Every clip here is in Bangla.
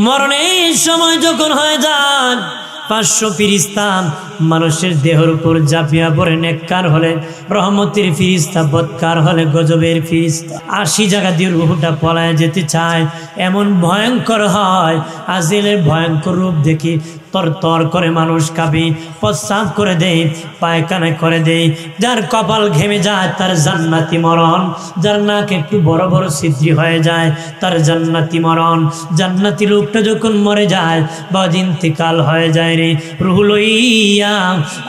মরণের সময় যখন হয়ে যায় 500 ফিরিস্তা মানুষের দেহের উপর ঝাঁপিয়া পড়ে, নেককার হলে রহমতের ফিরিস্তা, বদকার হলে গজবের ফিরিস্তা। 80 জায়গা দিয়ে রূহটা পলায় যেতে চায়, এমন ভয়ঙ্কর হয়। আজরাইলের ভয়ঙ্কর রূপ দেখি তর তর করে মানুষ কাঁপে, প্রস্রাব করে দেয়, পায়খানা করে দেয়। যার কপাল ঘেমে যায় তার জান্নাতি মরণ, যার নাক একটু বড় বড় ছিদ্র হয়ে যায় তার জান্নাতি মরণ। জান্নাতি লোকটা যখন মরে যায় বা ইন্তেকাল হয়ে যায় রে, রূহ লইয়া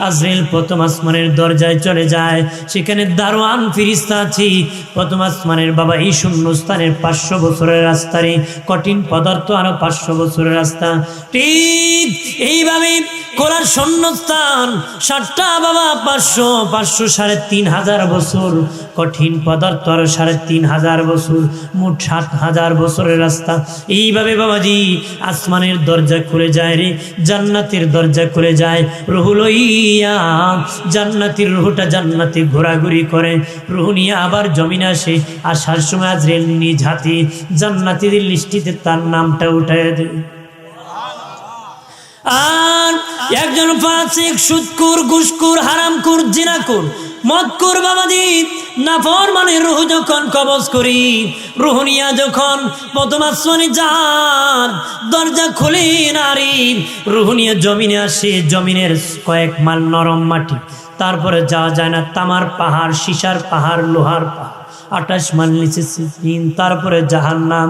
আজরাইল প্রথম আসমানের দরজায় চলে যায়। সেখানে দারোয়ান ফিরিস্তা আছে। প্রথম আসমানের বাবা এই শূন্যস্থানের 500 বছরের রাস্তা রে, কঠিন পদার্থ আরো 500 বছরের রাস্তা। ঠিক এইভাবে কোলার শূন্যস্থান 7টা বাবা 500 3,500 বছর, কঠিন পদার্থ আরো 3,500 বছর, মোট 7,000 বছরের রাস্তা। এইভাবে বাবাজি আসমানের দরজা খুলে যায় রে, জান্নাতের দরজা খুলে যায়। রূহ লইয়া জান্নাতের রূহটা জান্নাতে ঘোরাঘুরি করে, রূহ নিয়ে আবার জমিনে আসে। আসার সময় আজরাইল নিজ হাতে জান্নাতীদের লিস্টিতে তার নামটা উঠায় দেয়। আর একজন ফাসিক, সুদখোর, ঘুষখোর, হারামখোর, জিনাখোর, মদখোর বাবাজি নাফরমানে রূহ যখন কবজ করি, রূহ নিয়া যখন প্রথম আসমানে যান, দরজা খুলে নারী রূহ নিয়ে জমিনে আসে। জমিনের কয়েক মাইল নরম মাটি, তারপরে যাওয়া যায় না। তামার পাহাড়, সীসার পাহাড়, লোহার পাহাড়, 28 মাইল নিচে সিজিন, তারপরে জাহান্নাম।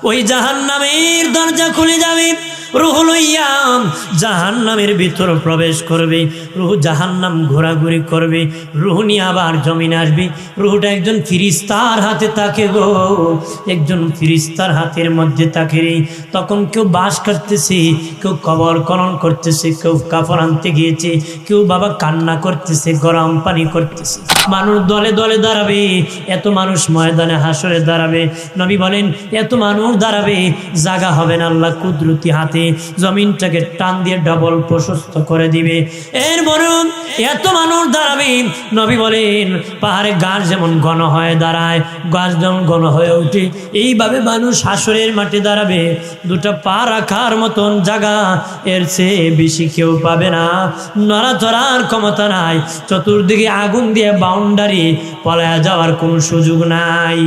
ওই জাহান্নামের দরজা খুলে যাবে, রূহ লইয়া জাহান্নামের ভিতর প্রবেশ করবে। রূহ জাহান্নাম ঘোরাঘুরি করবে, রূহ নিয়ে আবার জমিনে আসবে। রূহটা একজন ফিরিস্তার হাতে থাকে গো, একজন ফিরিস্তার হাতের মধ্যে থাকে রে। তখন কেউ বাঁশ কাটতেছে, কেউ কবর খনন করতেছে, কেউ কাপড় আনতে গিয়েছে, কেউ বাবা কান্না করতেছে, গরম পানি করতেছে। মানুষ দলে দলে দাঁড়াবে, এত মানুষ ময়দানে হাসরে দাঁড়াবে। নবী বলেন এত মানুষ দাঁড়াবে, জায়গা হবে না। আল্লাহ কুদরতি হাতে জমিনটাকে টান দিয়ে ডবল প্রশস্ত করে দিবে। এর বরং এত মানুষ দাঁড়াবে, নবী বলেন পাহাড়ে গাছ যেমন ঘন হয়ে দাঁড়ায়, গাছ যেমন ঘন হয়ে ওঠে, এইভাবে মানুষ হাসরের মাঠে দাঁড়াবে। 2টা পা রাখার মতন জায়গা এর চেয়ে বেশি কেউ পাবে না। নড়াচড়ার ক্ষমতা নাই, চতুর্দিকে আগুন দিয়ে বাউন্ডারি, পলায়া যাওয়ার কোনো সুযোগ নাই।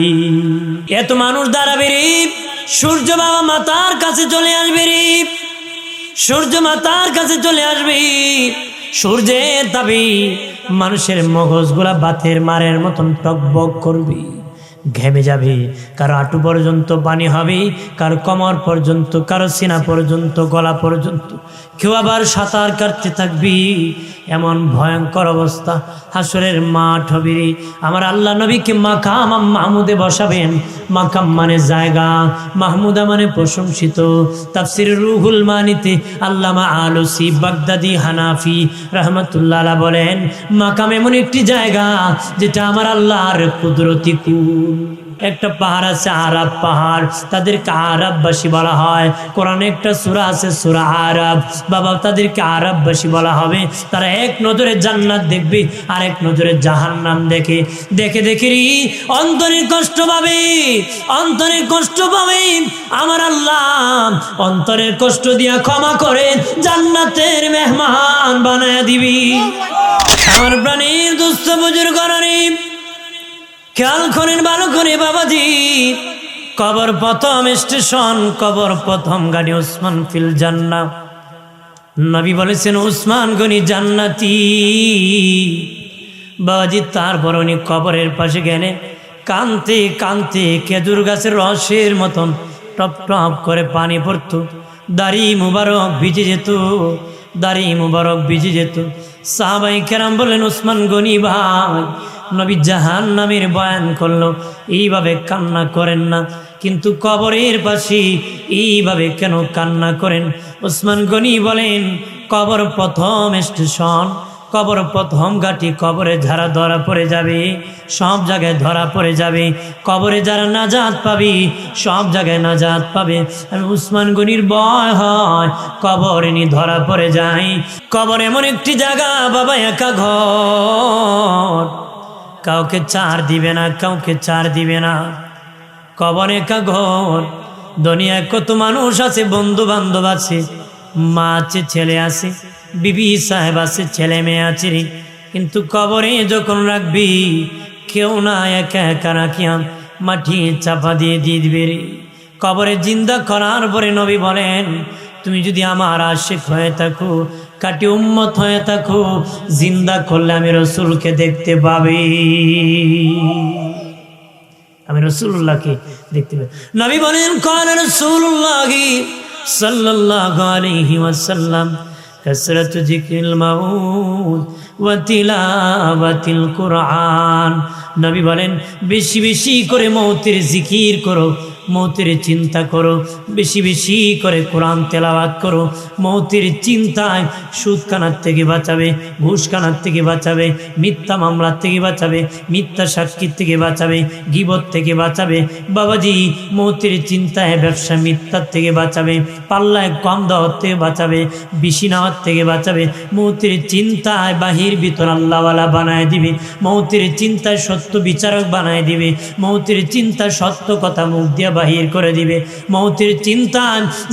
এত মানুষ দাঁড়াবে রে। সূর্য বাবা মাতার কাছে চলে আসবে রে, সূর্য মাতার কাছে চলে আসবে। সূর্যের তাপে মানুষের মগজগুলা বাতের মারের মতন টকবক করবে, ঘেমে যাবে। কারো হাঁটু পর্যন্ত পানি হবে, কারো কোমর পর্যন্ত, কারো সিনা পর্যন্ত, গলা পর্যন্ত। কেউ আবার সাঁতার কাটতে থাকবি। এমন ভয়ঙ্কর অবস্থা হাসরের মাঠ হবে। আমার আল্লাহ নবীকে মাকাম মাহমুদে বসাবেন। মাকাম মানে জায়গা, মাহমুদা মানে প্রশংসিত। তাফসির রুহুল মানিতে আল্লামা আলুসি বাগদাদি হানাফি রহমতুল্লাহ আলাইহি বলেন, মাকাম এমন একটি জায়গা যেটা আমার আল্লাহর কুদরতি কুল। একটা পাহাড় আছে আরাব পাহাড়, তাদেরকে আরববাসী বলা হয়। কোরআনে একটা সূরা আছে সূরা আরাব, বাবা তাদেরকে আরববাসী বলা হবে। তারা এক নজরে জান্নাত দেখবে আর এক নজরে জাহান্নাম দেখে। দেখে দেখে অন্তরের কষ্ট পাবে, অন্তরের কষ্ট পাবে। আমার আল্লাহ অন্তরের কষ্ট দিয়া ক্ষমা করে জান্নাতের মেহমান বানায় দিবি। আমার প্রাণীর দুস্থ বুজুর্গ গরিব খেয়াল করেন ভালো করে বাবাজি। কবর প্রথম স্টেশন, কবর প্রথম গাড়ি উসমান ফিল জান্নাহ। নবী বলেছেন উসমান গনি জান্নাতি। বাবাজি তারপর উনি কবরের পাশে গেলে কানতে কানতে খেজুর গাছের রসের মতন টপ টপ করে পানি পড়তো। দাড়ি মুবারক ভিজে যেত, দাড়ি মুবারক ভিজে যেত। সাহাবায়ে কেরাম বললেন উসমান গনি ভাই, নবী জাহান্নামের বয়ান করলো, এইভাবে কান্না করেন না। কিন্তু কবরের পাশে এইভাবে কেন কান্না করেন? উসমান গনি বলেন কবর প্রথম স্টেশন, কবর প্রথম ঘাটি। কবরে যারা ধরা পড়ে যাবে সব জায়গায় ধরা পড়ে যাবে, কবরে যারা নাজাত পাবে সব জায়গায় নাজাত পাবে। আমি উসমান গনির ভয় হয় কবরে নি ধরা পড়ে যায়। কবর এমন একটি জায়গা বাবা, একা ঘর, কাউকে চার দিবে না, কাউকে চার দিবে না। কবর একা ঘর, দুনিয়ায় কত মানুষ আছে, বন্ধু বান্ধব আছে, মা আছে, ছেলে আছে, বিবি সাহেব আছে, ছেলে মেয়ে আছে রে, কিন্তু কবরে যখন রাখবি কেউ না, একা একা রাখিয়া মাটি চাপা দিয়ে দিবে রে। কবরে জিন্দা করার পরে নবী বলেন, তুমি যদি আমার আশিক হয়ে থাকো, কাটি উম্মত হয়ে থাকো, জিন্দা করলে আমি রসুলকে দেখতে পাবে, আমি রসুল্লাহকে দেখতে পাই। নবী বলেন, কালা রাসূলুল্লাহি সাল্লাল্লাহু আলাইহি ওয়াসাল্লাম কাসরাতু যিকরিল মাউত ওয়া তিলাওয়াতিল কুরআন। নবী বলেন, বেশি বেশি করে মৌতের জিকির করো, মৌতের চিন্তা করো, বেশি বেশি করে কোরআন তেলাওয়াত করো। মৌতের চিন্তায় সুদ কানার থেকে বাঁচাবে, ঘুষ কানার থেকে বাঁচাবে, মিথ্যা মামলার থেকে বাঁচাবে, মিথ্যা সাক্ষীর থেকে বাঁচাবে, গীবত থেকে বাঁচাবে। বাবাজি, মৌতের চিন্তায় ব্যবসা মিথ্যার থেকে বাঁচাবে, পাল্লায় কম দেওয়ার থেকে বাঁচাবে, বেশি নেওয়ার থেকে বাঁচাবে। মৌতের চিন্তায় বাহির ভিতর আল্লাহওয়ালা বানায় দিবে, মৌতের চিন্তায় সত্য বিচারক বানায় দিবে, মৌতের চিন্তায় সত্য কথা মুখ দিয়ে বাহির করে দিবে। মৌতের চিন্তা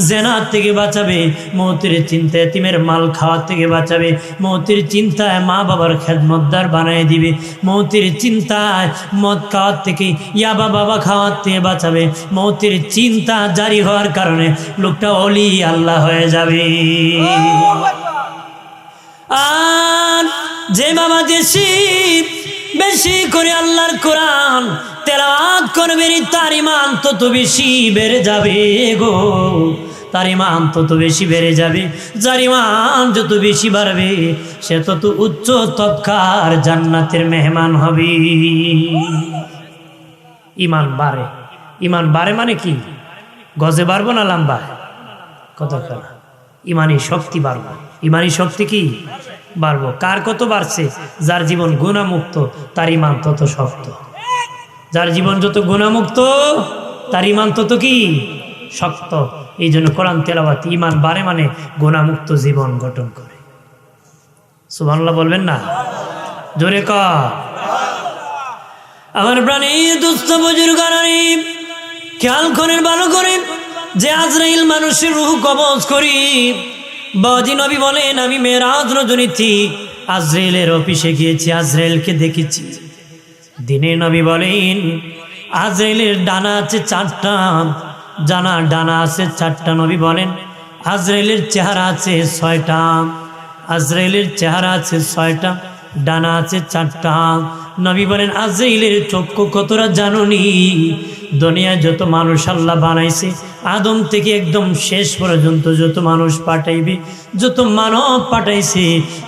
জেনার থেকে বাঁচাবে, মৌতের চিন্তা এতিমের মাল খাওয়ার থেকে বাঁচাবে, মৌতের চিন্তায় মা বাবার খেদমতদার বানায় দিবে, মৌতের চিন্তায় মদ খাওয়ার থেকে ইয়াবা বাবা খাওয়ার থেকে বাঁচাবে। মৌতের চিন্তা জারি হওয়ার কারণে লোকটা ওলি আল্লাহ হয়ে যাবে। আর যে বাবা দেশি বেশি করে আল্লাহর কোরআন তেলাওয়াত করবে, তার ইমান তত বেশি বেড়ে যাবে গো, তার ইমান তত বেশি বেড়ে যাবে। যার ইমান যত বেশি বাড়বে সে তত উচ্চ তবকার জান্নাতের মেহমান হবে। ইমান বাড়ে, ইমান বাড়ে মানে কি? গজে বাড়বো না লম্বা কতক্ষণ? ইমানি শক্তি বাড়বো। ইমানি শক্তি কি বাড়বো? কার কত বাড়ছে? যার জীবন গুনাহমুক্ত তার ইমান তত শক্ত। যার জীবন যত গুনাহমুক্ত তার ইমান তত কি শক্ত। এই জন্য কোরআন তেলাওয়াত ইমান বাড়ে মানে গুনাহমুক্ত জীবন গঠন করে। সুবহানাল্লাহ বলবেন না? জোরে কর। আমার প্রাণী দুস্থ বুজুর্গানি খেয়াল করেন ভালো করে, যে আজরাইল মানুষের রূহ কবজ করি। বাজি নবী বলেন, আমি মেরাজ রজনীতে আজরাইলের অফিসে গিয়েছি, আজরাইলকে দেখেছি। দিনে নবী বলেন, আজরাইলের ডানা আছে 4টা, ডানা আছে 4টা। নবী বলেন, আজরাইলের চেহারা আছে 6টা, আজরাইলের চেহারা আছে 6টা, ডানা আছে 4টা। নবী বলেন, আজরাইলের চক্ষু কতটা জানুনি? দুনিয়ায় যত মানুষ আল্লাহ বানাইছে, আদম থেকে একদম শেষ পর্যন্ত যত মানুষ পাঠাইবে, যত মানব পাঠাইছে,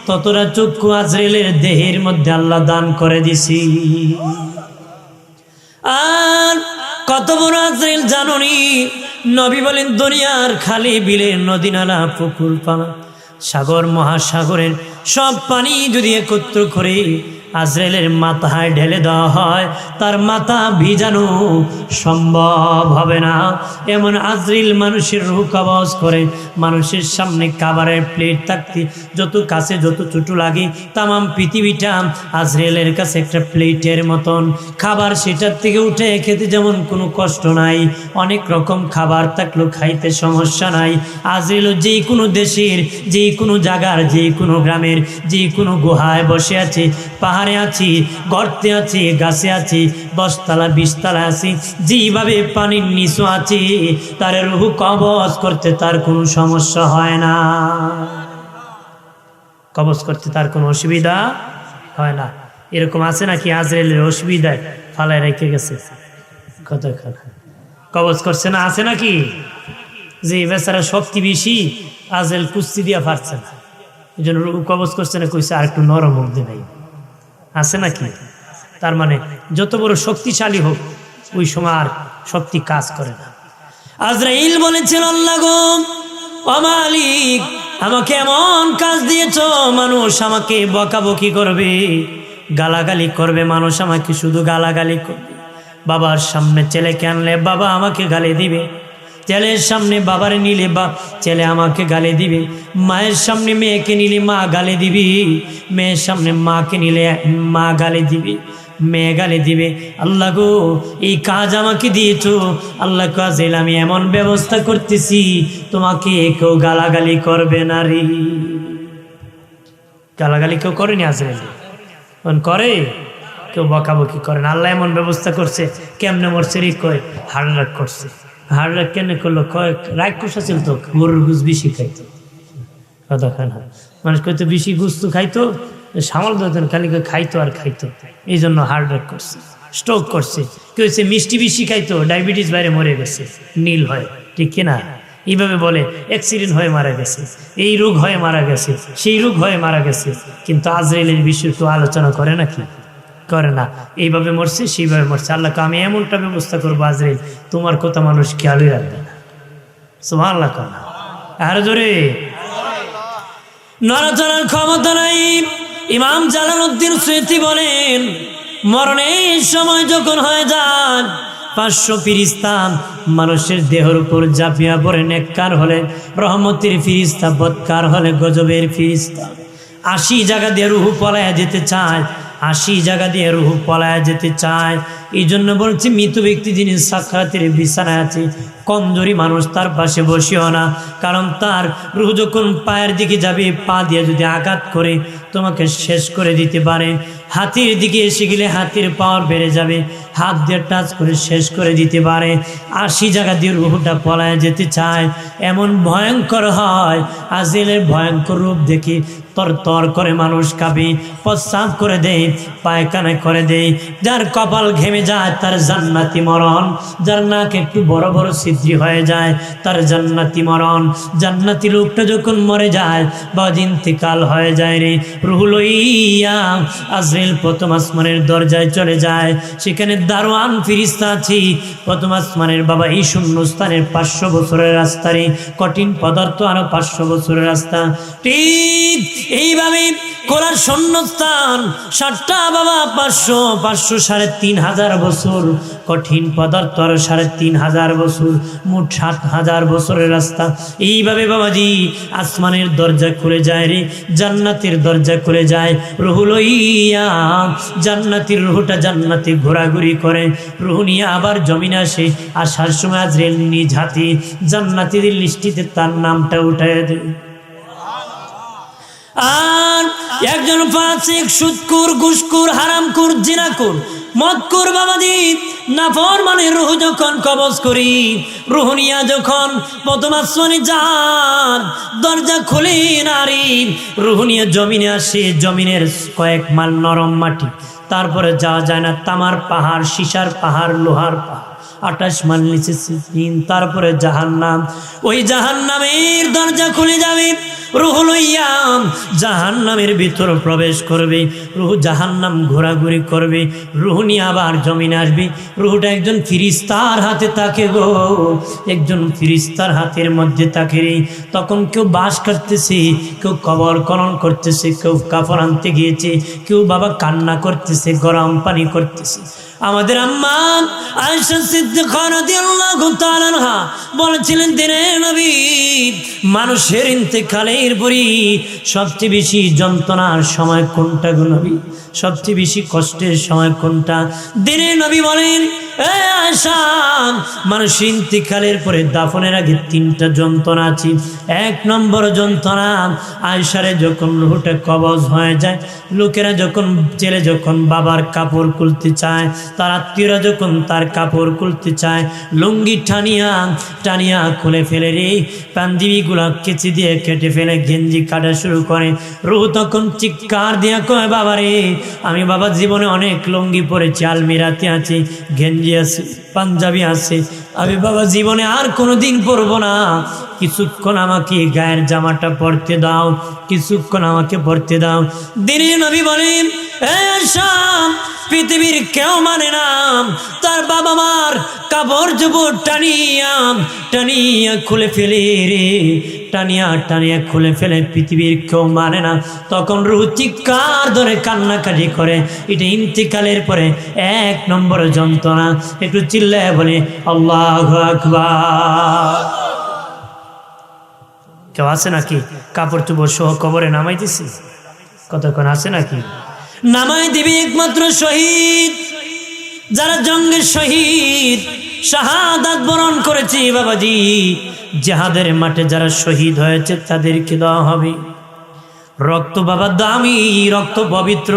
ততটা চক্ষু আজরাইলের দেহের মধ্যে আল্লাহ দান করে দিছি। আর কত বড় আজরাইল জানুনি? নবী বলেন, দুনিয়ার খালি বিলের নদী নালা পুকুর পানা সাগর মহাসাগরের সব পানি যদি একত্র করে আজরাইলের মাথায় ঢেলে দেওয়া হয়, তার মাথা ভিজানো সম্ভব হবে না। এমন আজরাইল মানুষের রূহ কবজ করে। মানুষের সামনে খাবারের প্লেট থাকতে যত কাছে যত ছোট লাগে, তামাম পৃথিবীটা আজরাইলের কাছে একটা প্লেটের মতন। খাবার সেটার থেকে উঠে খেতে যেমন কোনো কষ্ট নাই, অনেক রকম খাবার থাকলেও খাইতে সমস্যা নাই। আজরাইল যেই কোনো দেশের, যেই কোনো জায়গার, যেই কোনো গ্রামের, যেই কোনো গুহায় বসে আছে, পাহাড়ে আছি, গর্তে আছি, গাছে আছি, 10 তলা 20 তলা আছি, যেভাবে পানির নিচু আছে, তার রূহ কবজ করতে তার কোনো সমস্যা হয় না, কবজ করতে তার কোনো অসুবিধা হয় না। এরকম আছে নাকি আজরাইলের অসুবিধায় ফালায় রেখে গেছে, কতক্ষণ কবজ করছে না? আছে নাকি? যে বেচারা শক্তি বেশি, আজরাইল কুস্তি দিয়া পারছে না, এই জন্য রূহ কবজ করছে না, কইছে আর একটু নরম হোক দে নাই। আছে নাকি? তার মানে যত বড় শক্তিশালী হোক ওই সময় আর শক্তি কাজ করে না। আজরাইল বলেছিল, আল্লাহ গো, ও মালিক, আমাকে এমন কাজ দিয়েছ, মানুষ আমাকে বকাবকি করবে, গালাগালি করবে, মানুষ আমাকে শুধু গালাগালি করবে। বাবার সামনে ছেলেকে আনলে বাবা আমাকে গালি দিবে, ছেলের সামনে বাবারে নিলে ছেলে আমাকে গালি দিবে, মায়ের সামনে মেয়েকে নিলে মা গালি দিবি, মেয়ের সামনে মাকে নিলে মা গালি দিবি। মেয়ে গালি দিবে, আল্লাহ গো এই কাজ আমাকে দিয়েছো, আল্লাহ আজরাইল আমি এমন ব্যবস্থা করতেছি তোমাকে কেউ গালাগালি করবে না রে। গালাগালি কেউ করেনি আজরাইল? করে? কেউ বকাবকি করে না। আল্লাহ এমন ব্যবস্থা করছে। কেমনে মরছে রে? কয় হার্ট অ্যাটাক করছে। হার্ট অ্যাটাক কেন করলো? কয় রাগ কষা ছিল তো, গরুর গুছ বেশি খাইতো। কথা খান মানুষ কইতো বেশি গুস্তু খাইতো, সামাল দিতেন খালি খাইতো আর খাইতো, এই জন্য হার্ট অ্যাটাক করছে, স্ট্রোক করছে। কেউ হচ্ছে মিষ্টি বেশি খাইতো, ডায়াবেটিস বাইরে মরে গেছে, নীল হয়, ঠিক কিনা? এইভাবে বলে অ্যাক্সিডেন্ট হয়ে মারা গেছে, এই রোগ হয়ে মারা গেছে, সেই রোগ হয়ে মারা গেছে। কিন্তু আজরাইলের বিষয় তো আলোচনা করে নাকি? করে না। এইভাবে মরছে, সেইভাবে মরছে। আল্লাহকে আমি এমনটা ব্যবস্থা করবো আজরাইল তোমার কথা মানুষ খেয়ালই রাখবে না। সুবহানাল্লাহ না আর জোরে নড়াচড়ার ক্ষমতা নাই। ইমাম জালালউদ্দিন সুয়ুতী বলেন, মরণের সময় যখন হয়ে যায় 500 ফিরিস্তা মানুষের দেহের উপর ঝাঁপিয়া পড়ে, নেককার হলে রহমতের ফিরিস্তা, বদকার হলে গজবের ফিরিস্তা। 80 জায়গা দিয়ে রুহু পলায়া যেতে চায়, 80 জায়গা দিয়ে রুহু পলায়া যেতে চায়। এই জন্য বলছি মৃত ব্যক্তি যিনি সাক্ষাতের বিছানায় আছে, কমজোরি মানুষ তার পাশে বসিও না, কারণ তার রুহ যখন পায়ের দিকে যাবে, পা দিয়ে যদি আঘাত করে তোমাকে শেষ করে দিতে পারে। হাতির দিকে এসে গেলে হাতির পাওয়ার বেড়ে যাবে, হাত দিয়ে টাচ করে শেষ করে দিতে পারে। 80 জায়গা দিয়ে রুহটা পলায় যেতে চায়, এমন ভয়ঙ্কর হয়। আজরাইলের ভয়ঙ্কর রূপ দেখে তর তর করে মানুষ কাঁপে, প্রস্রাব করে দেয়, পায়খানা করে দেয়। যার কপাল ঘেমে যায় তার জান্নাতি মরণ, যার নাক একটু বড় বড় ছিদ্রি হয়ে যায় তার জান্নাতি মরণ। জান্নাতি লোকটা যখন মরে যায় বা ইন্তেকাল হয়ে যায় রে, রুহ লইয়া আজরাইল প্রথম আসমানের দরজায় চলে যায়। সেখানে দারোয়ান ফিরিস্তা আছে। প্রথম আসমানের বাবা এই শূন্যস্থানের 500 বছরের রাস্তা রে, কঠিন পদার্থ আরো 500 বছরের রাস্তা। ঠিক এইভাবে কোরআন শূন্যস্থান 7টা বাবা 500 3,500 বছর, কঠিন পদার্থ আরো 3,500 বছর, মোট 7,000 বছরের রাস্তা। এইভাবে বাবাজি আসমানের দরজা খুলে যায় রে, জান্নাতের দরজা খুলে যায়। রুহ লইয়া জান্নাতের রুহটা জান্নাতে ঘোরাঘুরি করে, রুহ নিয়ে আবার জমিনে আসে। আসার সময় আজরাইল নিজ হাতে জান্নাতীদের লিস্টিতে তার নামটা উঠায় দেয়। আর একজন ফাসিক, সুদখোর, ঘুষখোর, হারামখোর, জিনাখোর, মদখোর বাবাজি নাফরমানের রূহ যখন কবজ করি, রূহ নিয়া যখন প্রথম আসমানে যান, দরজা খুলে নারী রূহ নিয়ে জমিনে আসে। জমিনের কয়েক মাইল নরম মাটি, তারপরে যাওয়া যায় না। তামার পাহাড়, সীসার পাহাড়, লোহার পাহাড়, 28 মাইল নিচে সিজিন, তারপরে জাহান্নাম। ওই জাহান্নামের দরজা খুলে যাবে, রুহ লইয়া জাহান্নামের ভিতর প্রবেশ করবে। রুহ জাহান্নাম ঘোরাঘুরি করবে, রুহ নিয়ে আবার জমিনে আসবে। রুহটা একজন ফিরিস্তার হাতে থাকে গো, একজন ফিরিস্তার হাতের মধ্যে থাকে রে। তখন কেউ বাঁশ কাটতেছে, কেউ কবর খনন করতেছে, কেউ কাপড় আনতে গিয়েছে, কেউ বাবা কান্না করতেছে, গরম পানি করতেছে। আমাদের আম্মা আয়েশা সিদ্দিকা রাদিয়াল্লাহু তাআলা আনহা বলেছিলেন, দিনের নবী মানুষের ইন্তেকালের পরই সবচেয়ে বেশি যন্ত্রণার সময় কোনটা গো নবী? সবচেয়ে বেশি কষ্টের সময় কোনটা? দিনের নবী বলেন, এ আয়েশা, মানুষের ইন্তেকালের পরে দাফনের আগে 3টা যন্ত্রণা আছে। 1 নম্বর যন্ত্রণা, আয়েশারে যখন রুহটা কবজ হয়ে যায়, লোকেরা যখন, ছেলে যখন বাবার কাপড় খুলতে চায়, তার আত্মীয়রা যখন তার কাপড় খুলতে চায়, লুঙ্গি টানিয়া টানিয়া খুলে ফেলে রে, পাঞ্জাবিগুলা কেচি দিয়ে কেটে ফেলে, গেঞ্জি কাটা শুরু করে। রুহ তখন চিৎকার দিয়া কয়, বাবা রে, আমি বাবা জীবনে অনেক লুঙ্গি পরেছি, আলমিরাতে আছে, গেঞ্জি আছে, পাঞ্জাবি আছে, আমি বাবা জীবনে আর কোনোদিন পরবো না। কিছুক্ষণ আমাকে গায়ের জামাটা পরতে দাও, কিছুক্ষণ আমাকে পরতে দাও। দিনের নবী বলেন, এ আয়েশা, পৃথিবীর কেউ মানে না তার বাবা মার কাপড় চোপড় টানিয়া টানিয়া খুলে ফেলে রে, টানিয়া টানিয়া খুলে ফেলে, পৃথিবীর কেউ মানে না। তখন রুহ চিৎকার ধরে কান্নাকাটি করে। এটা ইন্তেকালের পরে 1 নম্বর যন্ত্রণা। একটু চিল্লায় বলে আল্লাহু আকবার। কেউ আছে নাকি কাপড় চোপড় সহ কবরে নামাই দিছি? কতক্ষণ আছে নাকি? নামায় দিবে একমাত্র শহীদ, যারা জঙ্গের শহীদ, শাহাদাত বরণ করেছে বাবাজি, জিহাদের মাঠে যারা শহীদ হয়েছে তাদেরকে দেওয়া হবে। রক্ত বাবা দামি, রক্ত পবিত্র,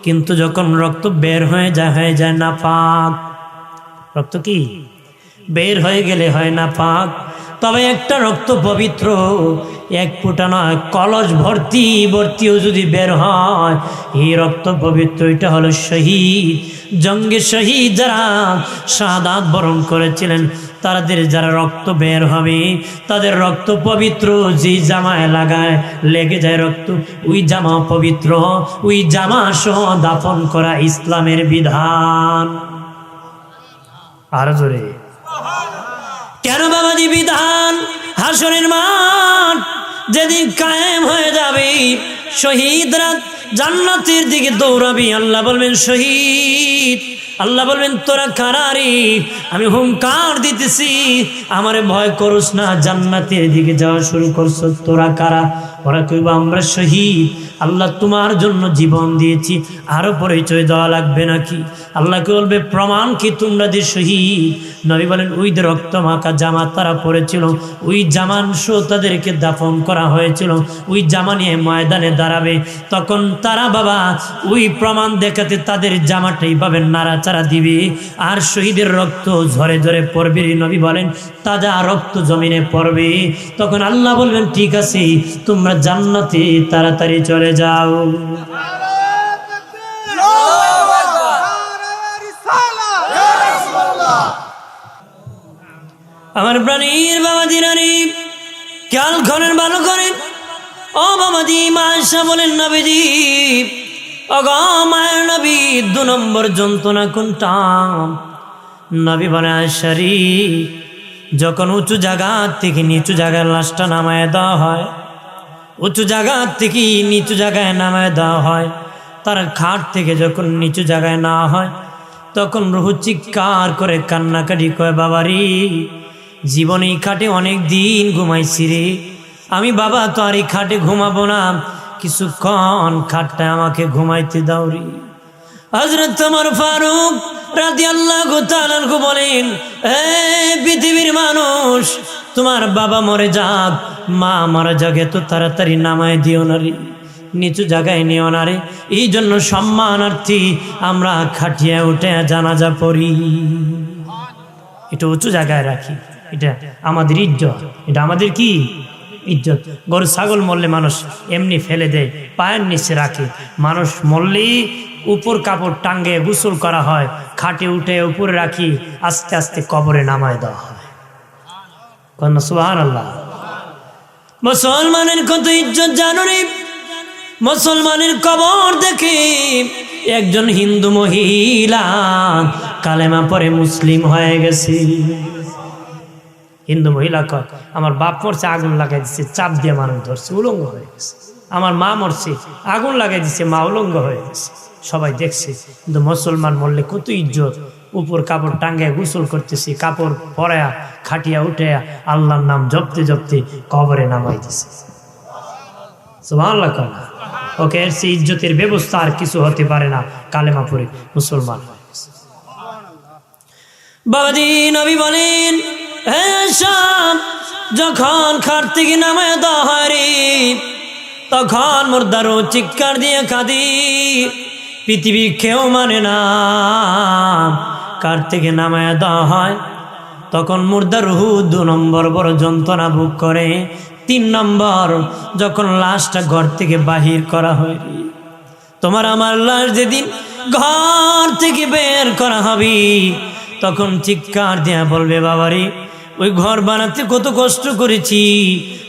কিন্তু যখন রক্ত বের হয়ে যায় নাপাক। রক্ত কি বের হয়ে গেলে হয় নাপাক। তবে একটা রক্ত পবিত্র, এক ফোঁটা নয়, কলস ভর্তিও যদি বের হয়, এই রক্ত পবিত্র। এটা হলো শহীদ, জঙ্গে শহীদ যারা শাহাদাত বরণ করেছিলেন, তাদের যারা রক্ত বের হবে, তাদের রক্ত পবিত্র। যে জামায় লাগায় লেগে যায় রক্ত, ওই জামা পবিত্র, ওই জামা সহ দাফন করা ইসলামের বিধান। আর জোরে কেন বাবাজি বিধান? হাসরের মাঠ যেদিন কায়েম হয়ে যাবে, শহীদরা জান্নাতের দিকে দৌড়াবি। আল্লাহ বলবেন শহীদ, আল্লাহ বলবেন তোরা কারা রে? আমি হুঙ্কার দিতেছি, আমারে ভয় করস না, জান্নাতের দিকে যাওয়া শুরু করছ, তোরা কারা? ওরা কইবা আমরা শহীদ, আল্লাহ তোমার জন্য জীবন দিয়েছি, আরো পরিচয় দেওয়া লাগবে নাকি? আল্লাহকে বলবে প্রমাণ কি তোমরা যে শহীদ? নবী বলেন ওই যে রক্ত মাখা জামা তারা পরেছিল, ওই জামান সহ তাদেরকে দাফন করা হয়েছিল, ওই জামা নিয়ে ময়দানে দাঁড়াবে, তখন তারা বাবা ওই প্রমাণ দেখাতে তাদের জামাটাই পাবে নাড়াচাড়া দিবে, আর শহীদের রক্ত ঝরে ঝরে পড়বে। নবী বলেন তাজা রক্ত জমিনে পড়বে। তখন আল্লাহ বলবেন ঠিক আছে, তোমরা জান্নাতে তাড়াতাড়ি চলে যাও। আমার প্রাণীর বাবাজি রানী খেয়াল করেন, ভালো করেন। ও বাবাজি, মা আয়েশা বলেন নবীজি, অগ মায়ের নবী 2 নম্বর যন্ত্রণা কোনটা? নবী বলে আয়েশা রে, যখন উঁচু জায়গা থেকে নিচু জায়গায় লাশটা নামায় দেওয়া হয়, উঁচু জায়গা থেকে নিচু জায়গায় নামায় দেওয়া হয়, তার খাট থেকে যখন নিচু জায়গায় নেওয়া হয়, তখন রুহু চিৎকার করে কান্নাকাটি কয় বাবারি, জীবনে এই খাটে অনেক দিন ঘুমাইছি রে, আমি বাবা তো আর এই খাটে ঘুমাবো না, কিছুক্ষণ খাটটা আমাকে ঘুমাইতে দাও রে। হযরত ওমর ফারুক রাদিয়াল্লাহু তাআলা আনহু বলেন, হে পৃথিবীর মানুষ, তোমার বাবা মরে যাক, মা মারা যাক, এত তাড়াতাড়ি নামায় দিও না রে, নিচু জায়গায় নিও না রে। এই জন্য সম্মানার্থী আমরা খাটিয়া উঠে জানাজা পড়ি, এটা উঁচু জায়গায় রাখি, এটা আমাদের ইজ্জত, এটা আমাদের কি ইজ্জত। গরু ছাগল মরলে মানুষ এমনি ফেলে দেয়, পায়ের নিচে রাখে, মানুষ মরলেই উপর কাপড় টাঙ্গে গোসল করা হয়, খাটে উঠে উপরে রাখি, আস্তে আস্তে কবরে নামায় দেওয়া হয়। সুবহানাল্লাহ। মুসলমানের কত ইজ্জত জানো রে? মুসলমানের কবর দেখে একজন হিন্দু মহিলা কালেমা পড়ে মুসলিম হয়ে গেছে। হিন্দু মহিলা কয় আমার বাপ মরছে, আগুন লাগাই দিচ্ছে, চাপ দিয়ে মানুষ ধরছে, উলঙ্গ হয়ে গেছে। আমার মা মরছে, আগুন লাগাই দিচ্ছে, মা উলঙ্গ হয়ে গেছে, সবাই দেখছে। কিন্তু মুসলমান মরলে কত ইজ্জত, উপর কাপড় টাঙ্গায় গোসল করতেছি, কাপড় পরায়া খাটিয়া উঠে আল্লাহর নাম জপতে জপতে কবরে নামাই দিছে। সুবহানাল্লাহ। ওকে এর চেয়ে ইজ্জতের ব্যবস্থা আর কিছু হতে পারে না, কালেমা পড়ে মুসলমান হয়ে গেছে। বাবাজি নবী বলেন, হে শাম, যখন খাট থেকে নামায় দেওয়া হয় রে, তখন মুর্দারও চিৎকার দিয়ে কাঁদি, পৃথিবী কেউ মানে না। কার থেকে নামায় দেওয়া হয়, তখন মুর্দার রুহু 2 নম্বর বড় যন্ত্রণা ভোগ করে। 3 নম্বর যখন লাশটা ঘর থেকে বাহির করা হয়, তোমার আমার লাশ যেদিন ঘর থেকে বের করা হবে, তখন চিৎকার দিয়া বলবে বাবারে, ওই ঘর বানাতে কত কষ্ট করেছি,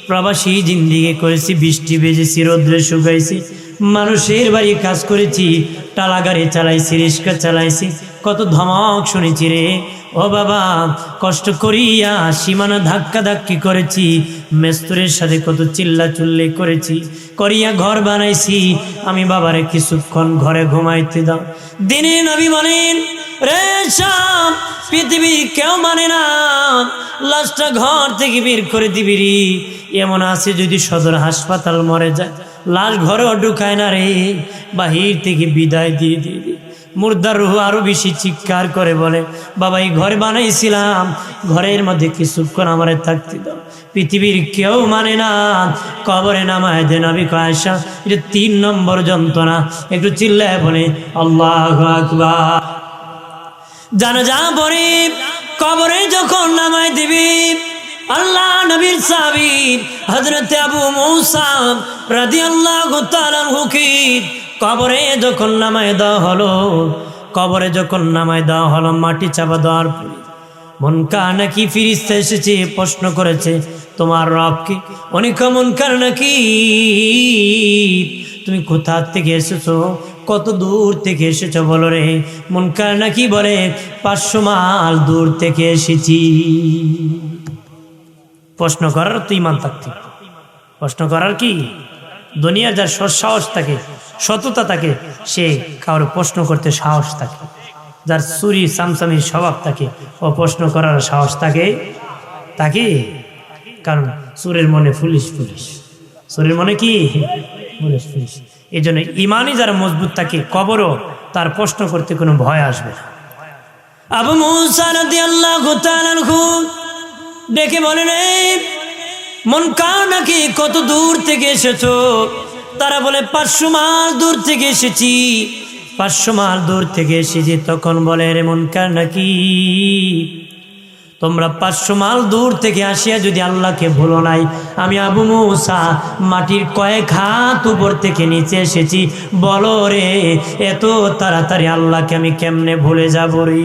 প্রবাসী জিন্দিগি করেছি, বৃষ্টি বেজেছি, রোদ্রে শুকাইছি, মানুষের বাড়ি কাজ করেছি, টালা গাড়ি চালাইছি, রিক্সা চালাইছি, কত ধমক শুনেছি রে। ও বাবা, কষ্ট করিয়া সীমানা ধাক্কা ধাক্কি করেছি, মেস্তুরের সাথে কত চিল্লা চুল্লি করেছি, করিয়া ঘর বানাইছি, আমি বাবারে কিছুক্ষণ ঘরে ঘুমাইতে দাও। দিনে নবী বলেন, রে শাম, পৃথিবী কেউ মানে না, লাশটা ঘর থেকে বের করে দিবি রে। এমন আছে যদি সদর হাসপাতাল মরে যায়, লাশ ঘরেও ঢুকায় না রে, বাহির থেকে বিদায় দিয়ে দিয়ে দিয়ে মুর্দার রুহ আরো বেশি চিৎকার করে বলে, বাবা এই ঘরে বানাইছিলাম, ঘরের মধ্যে কিছুক্ষণ আমারে থাকতে দাও, পৃথিবীর কেউ মানে না, কবরে নামায় দে নবী আয়েশা। এটা 3 নম্বর যন্ত্রণা। একটু চিল্লায় বলে আল্লাহু আকবার। জানাজা পড়ে কবরে যখন নামায় দিবি, আল্লাহ নবীর সাহাবী হযরত আবু মুসা রাদিয়াল্লাহু তাআলা আনহুকে কবরে যখন নামায় দেওয়া হলো, কবরে যখন নামায় দেওয়া হলো, মাটি চাপা দেওয়ার পরে মুনকার নাকি ফেরেশতা এসেছে, প্রশ্ন করেছে তোমার রবকে। অনেক মুনকার নাকি তুমি কোথা থেকে এসেছো, কত দূর থেকে এসেছো বলো রে। মুনকার নাকি বলে 500 মাইল দূর থেকে এসেছি। প্রশ্ন করার তো ইমান থাকতে, প্রশ্ন করার কি দুনিয়ার যার সাহস থাকে, সততা থাকে, সে কারো প্রশ্ন করতে সাহস থাকে। যার চুরি সামসামির স্বভাব থাকে, ও প্রশ্ন করার সাহস থাকে তাকে, কারণ চোরের মনে পুলিশ পুলিশ, চোরের মনে কি পুলিশ পুলিশ। এই জন্য ইমানই যারা মজবুত থাকে, কবরও তার প্রশ্ন করতে কোনো ভয় আসবে না। আবু মুসা রাদিয়াল্লাহু তাআলা আনহু ডেকে বলেন, মুনকার নাকি কত দূর থেকে এসেছো? তারা বলে 500 মাইল দূর থেকে এসেছি, 500 মাইল দূর থেকে এসেছি। তখন বলে, রে মুনকার নাকি তোমরা 500 মাইল দূর থেকে আসিয়া যদি আল্লাহকে ভুলো নাই, আমি আবু মুসা মাটির কয়েক হাত উপর থেকে নিচে এসেছি, বলো রে এত তাড়াতাড়ি আল্লাহকে আমি কেমনে ভুলে যাব রে?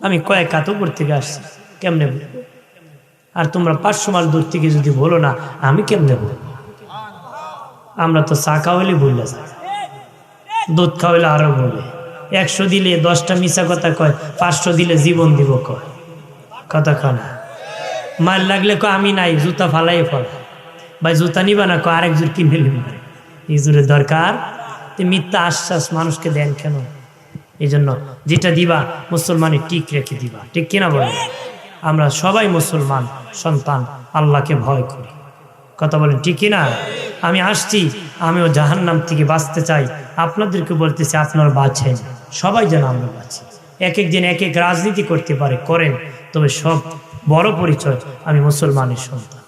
আমি কয়েক হাত উপর থেকে আসছি, কেমনে ভুলবো? আর তোমরা 500 মাইল দূর থেকে যদি বলো না, আমি কেমনে বলবো? আমরা তো চা খাওয়াইলে বললে যাই, দুধ খাওয়াইলে আরো বলে, 100 দিলে 10টা মিছা কথা কয়, 500 দিলে জীবন দিব কয়, কথা কয় না। মার লাগলে কয় আমি নাই, জুতা ফালাই ফল, ভাই জুতা নিবা না, কয় আরেক জোর কিনে নিবে, এই জোরের দরকার। মিথ্যা আশ্বাস মানুষকে দেন কেন? এই জন্য যেটা দিবা মুসলমানের ঠিক রেখে দিবা, ঠিক কিনা বলে? আমরা সবাই মুসলমান সন্তান, আল্লাহকে ভয় করি, কথা বলেন ঠিক কিনা? আমি আসছি, আমিও জাহান্নাম থেকে বাঁচতে চাই, আপনাদেরকে বলতেছি আপনারা বাঁচেন, সবাই যেন আমরা বাঁচি। এক এক দিন এক এক রাজনীতি করতে পারে, করেন, তবে সব বড় পরিচয় আমি মুসলমানের সন্তান,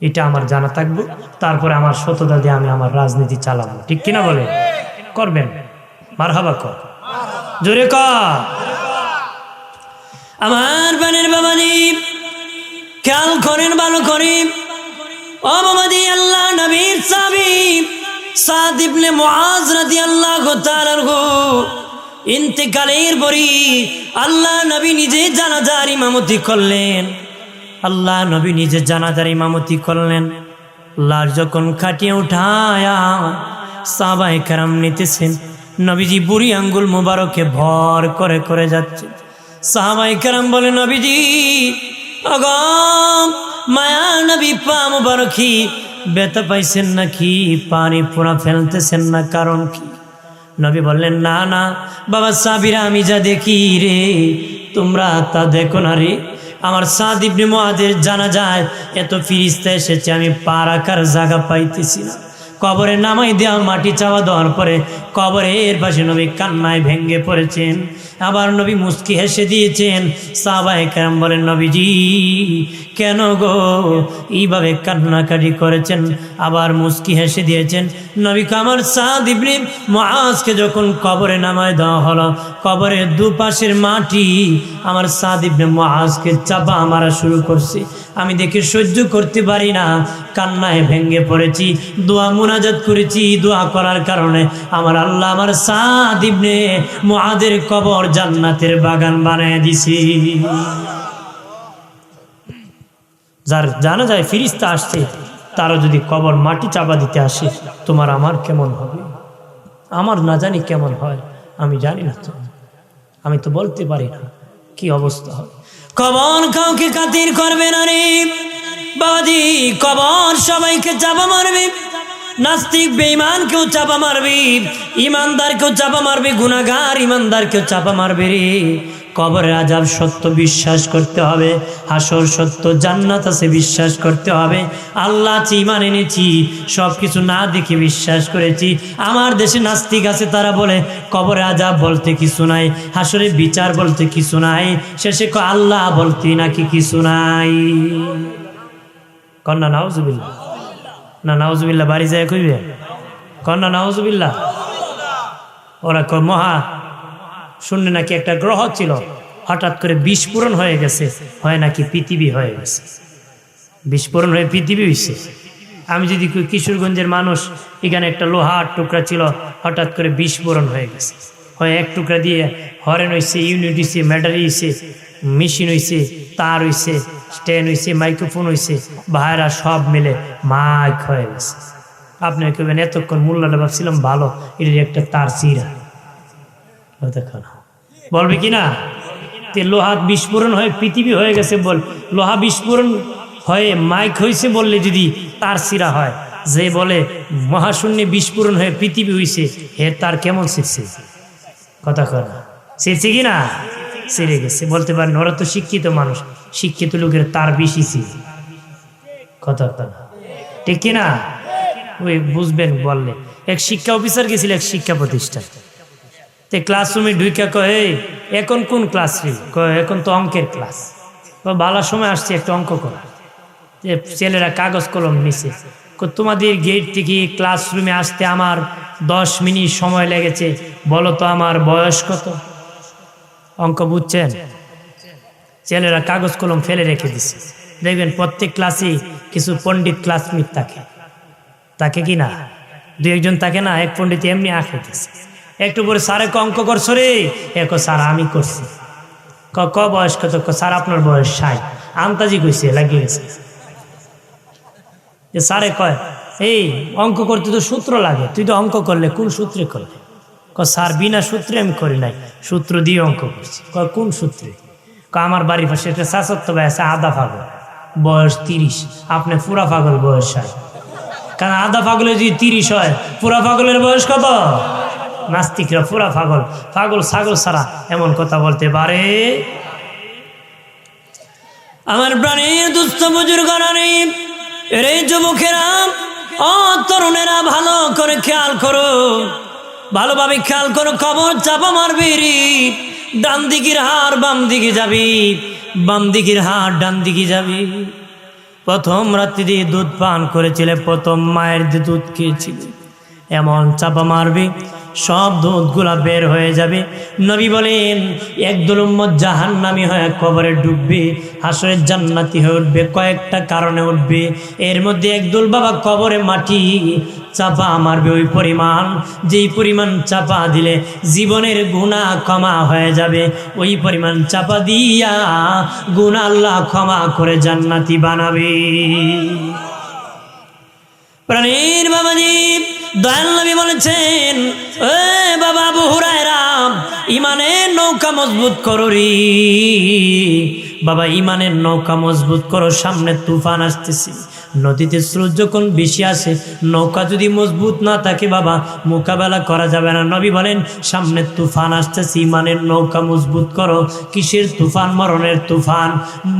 এটা আমার জানা থাকবো। তারপরে আমার সততা দিয়ে আমি আমার রাজনীতি চালাবো, ঠিক কিনা বলে? করবেন, মারহাবা কর, জোরে কর। আমার বানের বাবাজি খেয়াল করেন, ভালো করে ও বাবাজি, আল্লাহ নবীর সাহাবী সাদ ইবনে মুআজ রাদিয়াল্লাহু তাআলা আনহু ইন্তেকালের পরে আল্লাহ নবী নিজে জানাজার ইমামতি করলেন। আল্লাহ নবী নিজে জানাজার ইমামতি করলেন। লাশ যখন খাটিয়ে উঠায়া সাহাবায়ে কেরাম নিতেছেন, নবীজি বুড়ি আঙ্গুল মুবারকে ভর করে করে যাচ্ছে। সাহাবায়ে কেরাম বলে, নবীজি ওগো মায়া নবী পা মুবারকি ব্যথা পাইছেন নাকি, পানি পোড়া ফেলতেছেন না, কারণ কি? নবী বললেন, না না বাবা সাহাবীরা, আমি যা দেখি রে তোমরা তা দেখো না রে। আমার সাদ ইবনে মুআজের জানাজায় এত ফেরেশতা এসেছে, আমি পা রাখার জায়গা পাইতেছি না। কবরে নামাই দেওয়া, মাটি চাওয়া দেওয়ার পরে কবরের পাশে নবী কান্নায় ভেঙ্গে পড়েছেন। আবার নবী মুস্কি হেসে দিয়েছেন। সাহাবায়ে কেরাম বলেন, নবীজি কেন গো এইভাবে কান্নাকাটি করেছেন? আবার মুস্কি হেসে দিয়েছেন। নবী আমার সাদ ইবনে মুআজকে যখন কবরে নামায় দেওয়া হলো, কবরের দুপাশের মাটি আমার সাদ ইবনে মুআজকে চাপা মারা শুরু করছে। আমি দেখে সহ্য করতে পারি না, কান্নায় ভেঙ্গে পড়েছি, দোয়া মুনাজাত করেছি। দোয়া করার কারণে আমার আল্লাহ আমার সাদ ইবনে মুআজের কবর জান্নাতের বাগান বানায় দিছে। যার জানা যায় ফেরেশতা আসছে, তারা যদি কবর মাটি চাপা দিতে আসে, তোমার আমার কেমন হবে? আমার না জানি কেমন হয়, আমি জানি না তো, আমি তো বলতে পারি না কি অবস্থা হবে। কবর কাউকে খাতির করবে না রে বাবাজি, কবর সবাইকে চাপা মারবে। নাস্তিক বেঈমানকেও চাপা মারবে, ইমানদারকেও চাপা মারবে, গুনাহগার ইমানদারকেও চাপা মারবে রে। কবরের আযাব সত্য বিশ্বাস করতে হবে, হাসর সত্য, জান্নাত আছে বিশ্বাস করতে হবে। আল্লাহ আছে ঈমান এনেছি, সব কিছু না দেখে বিশ্বাস করেছি। আমার দেশে নাস্তিক আছে, তারা বলে কবরের আযাব বলতে কিছু নাই, হাসরে বিচার বলতে কিছু নাই, শেষে আল্লাহ বলতে নাকি কিছু নাই। কন্যা নাউজুবিল্লাহ, না নাউজুবিল্লাহ বাড়ি যায় কইবে, কন্যা নাউজুবিল্লাহ। ওরা মহা শূন্য নাকি একটা গ্রহ ছিল, হঠাৎ করে বিস্ফোরণ হয়ে গেছে, হয় নাকি পৃথিবী হয়ে গেছে, বিস্ফোরণ হয়ে পৃথিবী হয়েছে। আমি যদি কিশোরগঞ্জের মানুষ, এখানে একটা লোহার টুকরা ছিল, হঠাৎ করে বিস্ফোরণ হয়ে গেছে, হয় এক টুকরা দিয়ে হরেন হয়েছে, ইউনিট হয়েছে, ব্যাটারি হয়েছে, মেশিন হয়েছে, তার হয়েছে, স্ট্যান্ড হয়েছে, মাইক্রোফোন হয়েছে, ভাইরা সব মিলে মাইক হয়ে গেছে। আপনি কেবেন এতক্ষণ মূল্যটা ভাবছিলাম ভালো, এটার একটা তার চিরা দেখো না, বলবে কি না লোহা বিস্ফোরণ হয়ে পৃথিবী হয়ে গেছে, বল লোহা বিস্ফোরণ হয়ে মাইক হয়েছে বললে যদি তার চিরা হয়, যে বলে মহাশূন্যে বিস্ফোরণ হয়ে পৃথিবী হয়েছে, হে তার কেমন শিখছে, কথা কয় না, শিখছে কি না, ছিঁড়ে গেছে। বলতে পারেন ওরা তো শিক্ষিত মানুষ, শিক্ষিত লোকের তার বেশি ছিল, কথা কয় না, ঠিক কিনা, ওই বুঝবেন বললে। এক শিক্ষা অফিসার গেছিল এক শিক্ষা প্রতিষ্ঠান, তে ক্লাসরুমে ঢুইকা কয় এখন কোন ক্লাস রে, কয় এখন তো অঙ্কের ক্লাস, ভালো সময় আসছে একটা অঙ্ক করা। ছেলেরা কাগজ কলম নিছে, তোমাদের গেট থেকে ক্লাসরুমে আসতে আমার 10 মিনিট সময় লেগেছে, বলো তো আমার বয়স কত। অঙ্ক বুঝছেন, ছেলেরা কাগজ কলম ফেলে রেখে দিছে। দেখবেন প্রত্যেক ক্লাসে কিছু পণ্ডিত ক্লাসমেট তাকে কি না, দু একজন তাকে না, এক পণ্ডিত এমনি আঁকে দিছে। একটু পরে স্যারে অঙ্ক করছো রে, স্যার আমি করছি। ক বয়স কত, স্যার আপনার বয়স 60। আমতাজি কইছে, লাগিয়ে গেছে। স্যারে কয় এই অঙ্ক করতে তো সূত্র লাগে, তুই তো অঙ্ক করলে কোন সূত্রে করলে? স্যার বিনা সূত্রে আমি করি নাই, সূত্র দিয়ে অঙ্ক করছি। কোন সূত্রে? আমার বাড়ির পাশে একটা চাচত্ব ভাই আছে, আধা পাগল, বয়স 30, আপনি পুরা পাগল, বয়স 60। কারণ আধা পাগলে যদি 30 হয়, পুরা পাগলের বয়স কত? নাস্তিকরা পুরা পাগল, পাগল ছাগল ছাড়া এমন কথা বলতে পারে? আমার প্রাণীর দুস্থ বুজুর্গরা নেই, রে যুবকেরা, ও তরুণেরা, ভালো করে খেয়াল করো, ভালোভাবে খেয়াল করো। কবর চাপা মারবি রে, ডান দিকের হাড় বাম দিকে যাবি, বাম দিকের হাড় ডান দিকে যাবি। প্রথম রাত্রি দিয়ে দুধ পান করেছিলে, প্রথম মায়ের দুধ খেয়েছিলে, এমন চাপা মারবি সব দুধগুলা বের হয়ে যাবে। নবী বলেন একদল উম্মত জাহান্নামী হয়ে কবরে ডুববে, হাসরের জান্নাতি হয়ে উঠবে। কয়েকটা কারণে উঠবে, এর মধ্যে একদল বাবা কবরে মাটি চাপা মারবে ওই পরিমাণ, যেই পরিমাণ চাপা দিলে জীবনের গুনাহ ক্ষমা হয়ে যাবে, ওই পরিমাণ চাপা দিয়া গুনাহ আল্লাহ ক্ষমা করে জান্নাতি বানাবে। প্রাণীর বাবাজি, দয়াল নবী বলেছেন, এ বাবা আবু হুরায়রা, ইমানের নৌকা মজবুত করো রে বাবা, ইমানের নৌকা মজবুত করো, সামনে তুফান আসতেছে। নদীতে স্রোত যখন বেশি আসে, নৌকা যদি মজবুত না থাকে বাবা, মোকাবেলা করা যাবে না। নবী বলেন সামনে তুফান আসতেছে, ইমানের নৌকা মজবুত করো। কিসের তুফান? মরণের তুফান।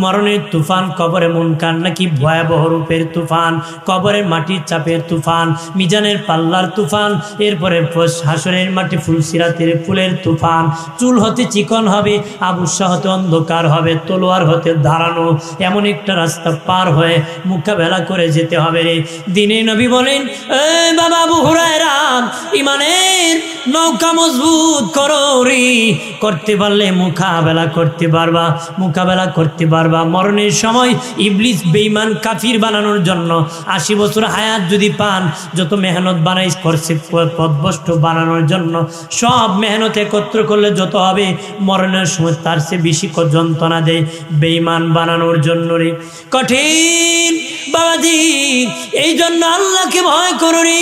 মরণের তুফান, কবরে মুনকার নাকি ভয়াবহ রূপের তুফান, কবরের মাটির চাপের তুফান, মিজানের পাল্লার তুফান, এরপরে হাসরের মাটি ফুলসিরাতের ফুলের তুফান। চুল হতে চিকন হবে, আবুসা হতে অন্ধকার হবে, তলোয়ার হতে ধারানো, এমন একটা রাস্তা পার হয়ে মোকাবেলা করে যেতে হবে রে দিনে। নবী বলেন, এ বাবা আবু হুরায়রা, ইমানের নৌকা মজবুত করো রে, করতে পারলে মোকাবেলা করতে পারবা, মোকাবেলা করতে পারবা। মরণের সময় ইবলিস বেঈমান কাফির বানানোর জন্য 80 বছর হায়াত যদি পান, যত মেহনত বানাই করছে পদভ্রষ্ট বানানোর জন্য, সব মেহনত একত্র করলে যত হবে, মরণের সময় তার চেয়ে বেশি যন্ত্রণা দেয় বেঈমান বানানোর জন্য রে। কঠিন বাবাজি, এই জন্য আল্লাহকে ভয় করো রে।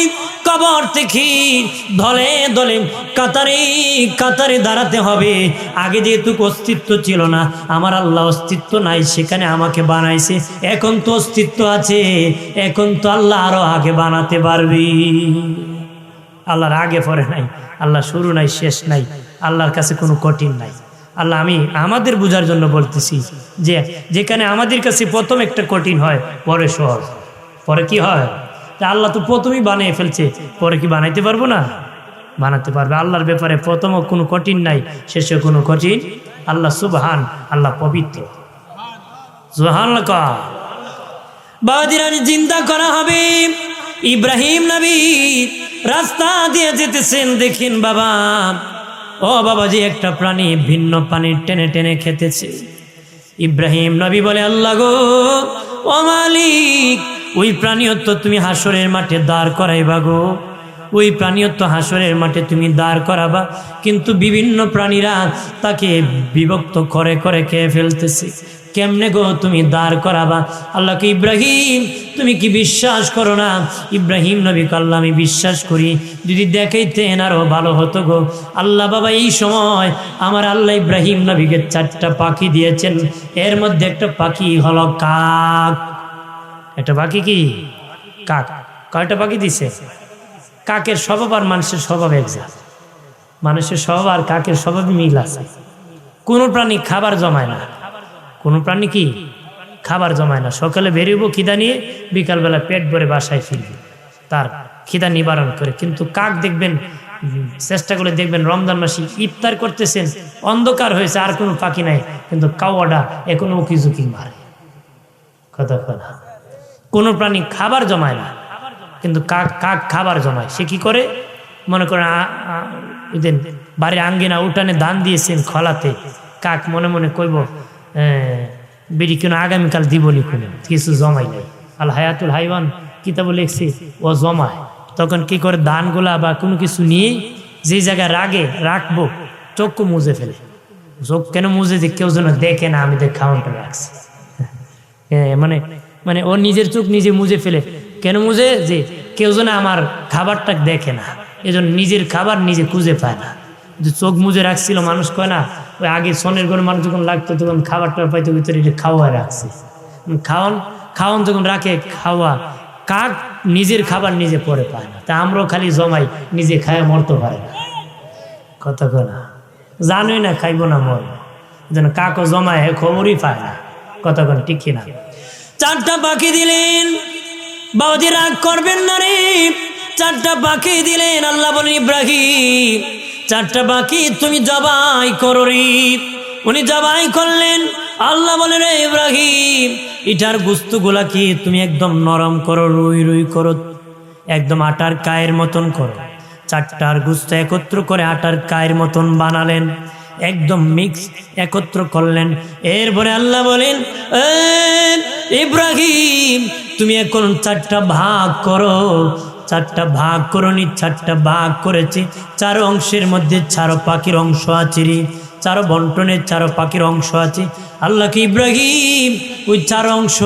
কবর থেকে দলে দলে কাতারে কাতারে দাঁড়াতে হবে। আগে যেহেতু অস্তিত্ব ছিল না, আমার আল্লাহ অস্তিত্ব নাই, সেখানে আমাকে বানাইছে। এখন তো অস্তিত্ব আছে, এখন তো আল্লাহ আরো আগে বানাতে পারবি। আল্লাহর আগে পরে নাই, আল্লাহ শুরু নাই শেষ নাই, আল্লাহর কাছে কোনো কঠিন নাই। আল্লাহ আমি আমাদের বোঝার জন্য বলতেছি যে যেখানে আমাদের কাছে প্রথম একটা কঠিন হয় পরে সহজ, পরে কি হয়? তা আল্লাহ তো প্রথমেই বানিয়ে ফেলছে, পরে কি বানাইতে পারবো না? বানাতে পারবে। আল্লাহর ব্যাপারে প্রথমও কোনো কঠিন নাই, শেষে কোনো কঠিন। আল্লাহ সুবহান, আল্লাহ পবিত্র। সুবহানাল্লাহ। বাবাজিরা চিন্তা করা হবে, ইব্রাহিম নবী রাস্তা দিয়ে যেতেছেন, দেখেন বাবা, ও বাবাজি একটা প্রাণী ভিন্ন পানির টেনে টেনে খেতেছে। ইব্রাহিম নবী বলে, আল্লাহ গো, ও মালিক, ওই প্রাণীও তো তুমি হাসরের মাঠে দাঁড় করাইবা গো, ওই প্রাণীও তো হাসরের মাঠে তুমি দাঁড় করাবা, কিন্তু বিভিন্ন প্রাণীরা তাকে বিভক্ত করে করে খেয়ে ফেলতেছে, কেমনে গো তুমি দাঁড় করাবা? আল্লাহকে, ইব্রাহিম তুমি কি বিশ্বাস করো না? ইব্রাহিম নবী আল্লাহ আমি বিশ্বাস করি, যদি দেখাইতেন আরো ভালো হতো গো। আল্লাহ বাবা এই সময় আমার আল্লাহ ইব্রাহিম নবীকে 4টা পাখি দিয়েছেন, এর মধ্যে একটা পাখি হলো কাক। একটা পাখি কি? কাক। কয়টা পাখি দিছে? কাকের স্বভাব আর মানুষের স্বভাব এক জাত। মানুষের স্বভাব আর কাকের স্বভাবে মিল আছে। কোনো প্রাণী খাবার জমায় না, কোনো প্রাণী কি খাবার জমায় না। সকালে বেরিয়েবো খিদা নিয়ে, বিকালবেলা পেট ভরে বাসায় ফিরবে, তার খিদা নিবারণ করে। কিন্তু কাক দেখবেন, চেষ্টা করে দেখবেন, রমজান মাসে ইফতার করতেছেন, অন্ধকার হয়েছে, আর কোনো পাখি নাই, কিন্তু কাওয়াটা এখনো উকি ঝুঁকি মারে। কথা কথা, কোনো প্রাণী খাবার জমায় না, কিন্তু কাক কাক খাবার জমায়। সে কি করে? মনে করেন বাড়ির আঙ্গিনা উঠানে ধান দিয়েছেন খলাতে, কাক মনে মনে কইব বেরি কেন আগামীকাল দিবনি, কোনো কিছু জমাই নাই। আল হায়াতুল হাইওয়ান কিতাবে লিখছে ও জমায়। তখন কি করে? ধানগুলা বা কোনো কিছু নিয়ে যে জায়গায় রাখবো, চোখকে মুজে ফেলে। চোখ কেন মুজে? যে কেউ যেন দেখে না আমি খাওয়ানটা রাখছি। মানে মানে ও নিজের চোখ নিজে মুজে ফেলে। কেন মুজে? যে কেউ যেন আমার খাবারটা দেখে না, এজন্য নিজের খাবার নিজে খুঁজে পায় না। যে চোখ মুজে রাখছিল, মানুষ কয় না, ওই আগে সনের ঘরে মানুষ যখন লাগতো তখন খাবারটা পাইতো ভিতরে খাওয়া রাখছে। খাওয়ান যখন রাখে খাওয়া, কাক নিজের খাবার নিজে পরে পায় না, তা আমরাও খালি জমাই, নিজে খায় মরতে পারে না। কথা কয় না, জানোই না খাইব না মর, যেন কাকও জমায় খবরই পায় না। কথা কয় ঠিক কিনা? 4টা পাখি দিলেন। বাবাজি রাগ করবেন না রে, 4টা পাখি দিলেন। আল্লাহ বলেন, ইব্রাহিম 4টা পাখি তুমি জবাই করো রে। উনি জবাই করলেন। আল্লাহ বলেন, রে ইব্রাহিম, এটার গোস্তগুলা কি তুমি একদম নরম করো, রুই রুই করো, একদম আটার কায়ের মতন করো। 4টার গোস্ত একত্র করে আটার কায়ের মতন বানালেন, একদম মিক্স একত্র করলেন। এরপরে আল্লাহ বলেন, ইব্রাহিম তুমি এখন 4টা ভাগ করো। 4টা ভাগ করনি, 4টা ভাগ করেছি। 4 অংশের মধ্যে 4 পাখির অংশ আছে রে, 4 বন্টনের 4 পাখির অংশ আছে। আল্লাহকে, ইব্রাহিম ওই 4 অংশ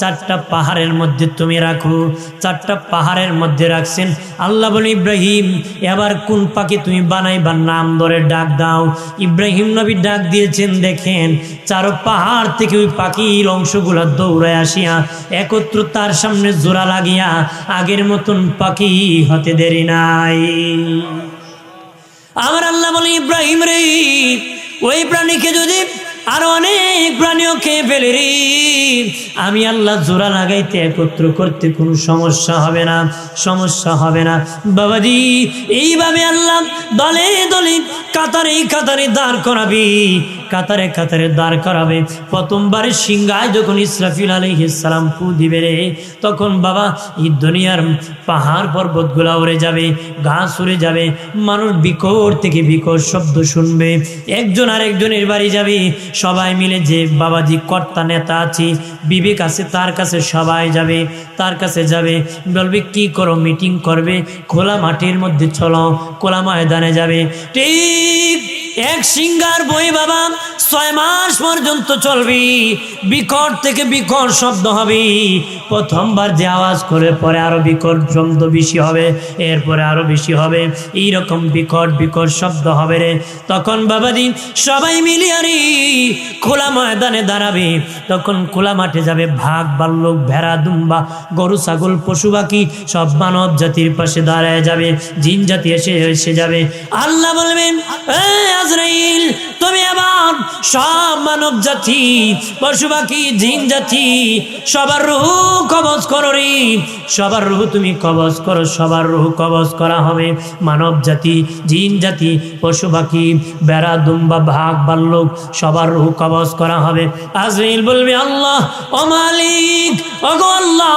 4টা পাহাড়ের মধ্যে তুমি রাখো। 4টা পাহাড়ের মধ্যে রাখছেন। আল্লাহ বলে, ইব্রাহিম এবার কোন পাখি তুমি বানাইবার নাম ধরে ডাক দাও। ইব্রাহিম নবী ডাক দিয়েছেন, দেখেন 4 পাহাড় থেকে ওই পাখির অংশগুলা দৌড়ায় আসিয়া একত্র তার সামনে জোড়া লাগিয়া আগের মতন পাখি হতে দেরি নাই। আমার আল্লাহ বলে, ইব্রাহিম রে, ওই প্রাণীকে যদি আরো অনেক প্রাণীও খেয়ে ফেলে রে, আমি আল্লাহ জোড়া লাগাইতে একত্র করতে কোনো সমস্যা হবে না, সমস্যা হবে না। বাবাজি এইভাবে আল্লাহ দলে দলে কাতারে কাতারে দাঁড় করাবি, কাতারে কাতারে দাঁড় করাবে। প্রথমবারে সিংহায় যখন ইসরাফিল আলাইহিস সালাম ফু দিবে রে, তখন বাবা এই দুনিয়ার পাহাড় পর্বতগুলা উড়ে যাবে, ঘাস উড়ে যাবে, মানুষ বিকট থেকে বিকট শব্দ শুনবে, একজন আরেকজনের বাড়ি যাবে, সবাই মিলে যে বাবাজি কর্তা নেতা আছে, বিবেক আছে, তার কাছে সবাই যাবে, তার কাছে যাবে, বলবে কি করো, মিটিং করবে, খোলা মাঠের মধ্যে চলো, খোলা ময়দানে যাবে। ঠিক এক সিংহার বই বাবা 6 মাস পর্যন্ত চলবে, বিকট থেকে বিকট শব্দ হবে। প্রথমবার যে আওয়াজ করে পরে আরো বিকট শব্দ বেশি হবে, এরপরে আরো বেশি হবে, এইরকম বিকট বিকট শব্দ হবে রে। তখন বাবাজি সবাই মিলিয়ে রে খোলা ময়দানে দাঁড়াবে। তখন খোলা মাঠে যাবে, ভাগ ভাল্লুক, ভেড়া, দুম্বা, গরু, ছাগল, পশু পাখি সব মানব জাতির পাশে দাঁড়ায় যাবে, জিন জাতি এসে যাবে। আল্লাহ বলবেন, আজরাইল তুমি এবার সব মানব জাতি পশু পাখি জিন জাতি সবার রূহ কবজ করো রে, সবার রূহ তুমি কবজ করো, সবার রূহ কবজ করা হবে। মানব জাতি জিন জাতি পশু পাখি বেড়া দুম্বা ভাগ ভাল্লুক সবার রূহ কবজ করা হবে। আজরাইল বলবে আল্লাহ ও মালিক ওগো আল্লাহ,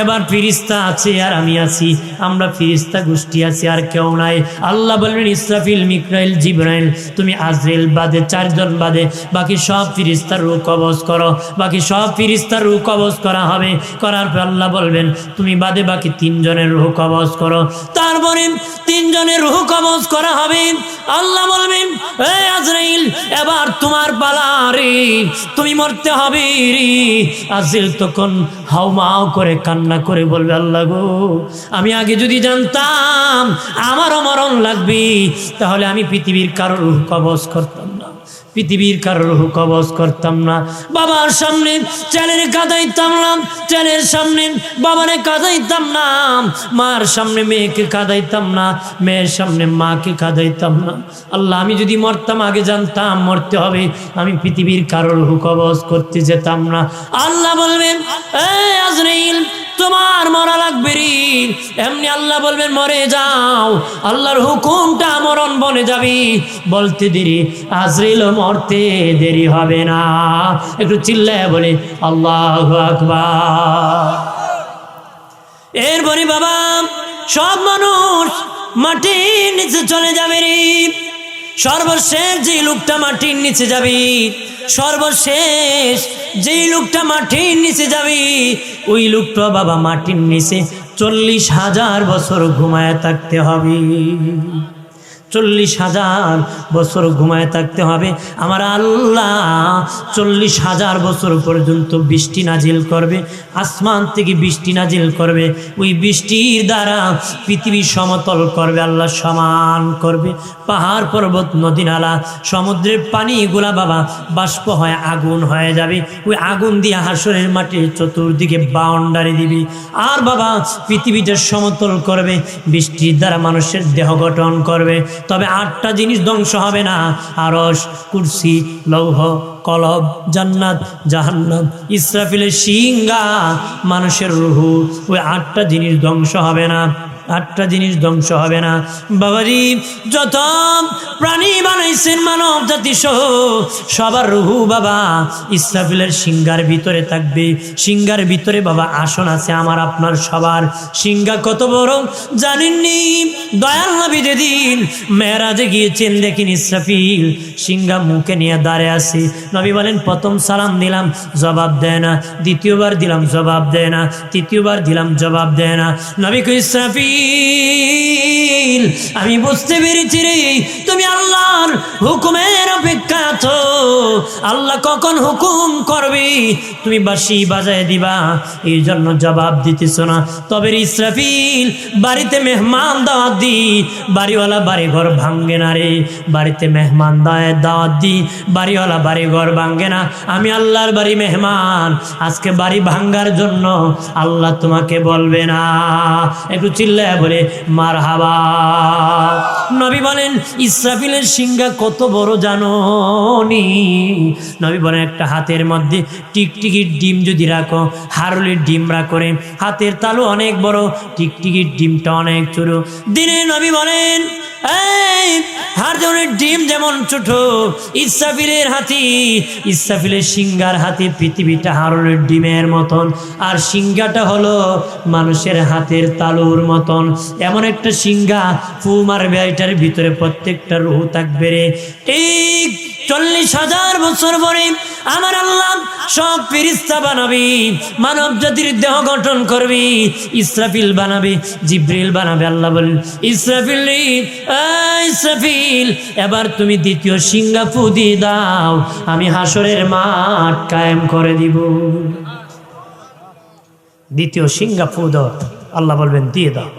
এবার ফিরিস্তা আছে আর আমি আছি, আমরা ফিরিস্তা গোষ্ঠী আছি আর কেউ নাই। আল্লাহ বলবেন ইসরাফিল মিকাইল জিবরাইল তুমি আজরাইল বাদে 4 জন বাদে বাকি সব ফিরিস্তার রূহ কবজ করো, বাকি সব ফিরিস্তার রূহ কবজ করা হবে। করার পর আল্লাহ বলবেন তুমি বাদে বাকি 3 জনের রূহ কবজ করো। তারপরে 3 জনের রূহ কবজ করা হবে। আল্লাহ বলবেন এই আজরাইল এবার তোমার পালা রে, তুমি মরতে হবে রে। আজরাইল তখন হাউমাউ করে কান্না করে বলবে আল্লাহ গো, আমি আগে যদি জানতাম আমারও মরণ লাগবে তাহলে আমি পৃথিবীর কারোর রূহ কবজ করতাম না, পৃথিবীর কারোর রূহ কবজ করতাম না। বাবার সামনে ছেলের কাঁদাইতাম না, ছেলের সামনে বাবারে কাঁদাইতাম না, মার সামনে মেয়েকে কাঁদাইতাম না, মেয়ের সামনে মাকে কাঁদাইতাম না। আল্লাহ আমি যদি মরতাম আগে জানতাম মরতে হবে, আমি পৃথিবীর কারোর রূহ কবজ করতে যেতাম না। আল্লাহ বলবেন এই আজরাইল তোমার মরা লাগবে রে। এমনি আল্লাহ বলবেন মরে যাও, আল্লাহর হুকুমটা মরণ বনে যাবি। বলতে দেরি আজরাইল মরতে দেরি হবে না। একটু চিল্লায় বলে আল্লাহু আকবার। এরপরে বাবা সব মানুষ মাটির নিচে চলে যাবে রে। সর্বশেষ যে লোকটা মাটির নিচে যাবে, সর্বশেষ যেই লোকটা মাটির নিচে যাবে ওই লোকটা বাবা মাটির নিচে 40,000 বছর ঘুমায় থাকতে হবে। 40,000 বছর ঘুমায় থাকতে হবে। আমার আল্লাহ 40,000 বছর পর্যন্ত বৃষ্টি নাজিল করবে, আসমান থেকে বৃষ্টি নাজিল করবে। ওই বৃষ্টির দ্বারা পৃথিবী সমতল করবে, আল্লাহ সমান করবে। পাহাড় পর্বত নদী নালা সমুদ্রের পানিগুলা বাবা বাষ্প হয়ে আগুন হয়ে যাবে। ওই আগুন দিয়ে হাসরের মাটির চতুর্দিকে বাউন্ডারি দিবি। আর বাবা পৃথিবীটা সমতল করবে, বৃষ্টির দ্বারা মানুষের দেহ গঠন করবে। তবে 8টা জিনিস ধ্বংস হবে না, আরশ, কুরসি, লৌহ, কলব, জান্নাত, জাহান্নাম, ইসরাফিলের সিংহা, মানুষের রূহ, ওই 8টা জিনিস ধ্বংস হবে না, 8টা জিনিস ধ্বংস হবে না। বাবাজি যত প্রাণী বানাইছেন মানব জাতি সহ সবার রূহ বাবা ইসরাফিলের সিংহার ভিতরে থাকবে। সিংহার ভিতরে বাবা আসন আছে আমার আপনার সবার। সিংহা কত বড় জানেননি? দয়াল নবী যেদিন মেরাজে গিয়েছেন দেখেন ইসরাফিল সিংহা মুখে নিয়ে দাঁড়িয়ে আছে। নবী বলেন প্রথম সালাম দিলাম জবাব দেয় না, দ্বিতীয়বার দিলাম জবাব দেয় না, তৃতীয়বার দিলাম জবাব দেয় না। নবী কই ইসরাফিল আমি বুঝতে পেরেছি রে তুমি আল্লাহর হুকুমের অপেক্ষা আছো। আল্লাহ কখন হুকুম করবে তুমি বাঁশি বাজায় দিবা, এই জন্য জবাব দিতেছ না। তবে ইসরাফিল বাড়িতে মেহমান দাওয়াত দি, বাড়িওয়ালা বাড়ি ঘর ভাঙ্গে না রে। বাড়িতে মেহমান দাওয়াত দি, বাড়িওয়ালা বাড়ি ঘর ভাঙ্গে না। আমি আল্লাহর বাড়ি মেহমান, আজকে বাড়ি ভাঙ্গার জন্য আল্লাহ তোমাকে বলবে না। একটু চিল্লায় বলে মারহাবা। নবী বলেন ইসরাফিলের সিংহা কত বড় জানো নি? নবী বলেন একটা হাতের মধ্যে টিকটিকির ডিম যদি রাখো, হারুলের ডিম রাখো, হাতের তালু অনেক বড়, টিকটিকির ডিমটা অনেক ছোট। দিনে নবী বলেন এই হারুলের ডিম যেমন ছোট, ইসরাফিলের হাতি, ইসরাফিলের সিংহার হাতি পৃথিবীটা হারুলের ডিমের মতন, আর সিংহাটা হলো মানুষের হাতের তালুর মতন। এমন একটা সিংহা ফু মারবে, এটার ভিতরে প্রত্যেকটা রূহ থাকবে রে। ঠিক 40,000 বছর পরে আমার আল্লাহ সব ফেরেশতা বানাবি, মানব জাতির দেহ গঠন করবি। ইসরাফিল বানাবে, জিবরিল বানাবে। আল্লাহ বলেন ইসরাফিল রে, ইসরাফিল এবার তুমি দ্বিতীয় সিংহা ফু দিয়ে দাও, আমি হাসরের মাঠ কায়েম করে দিব। দ্বিতীয় সিংহা ফু দাও, আল্লাহ বলবেন দিয়ে দাও।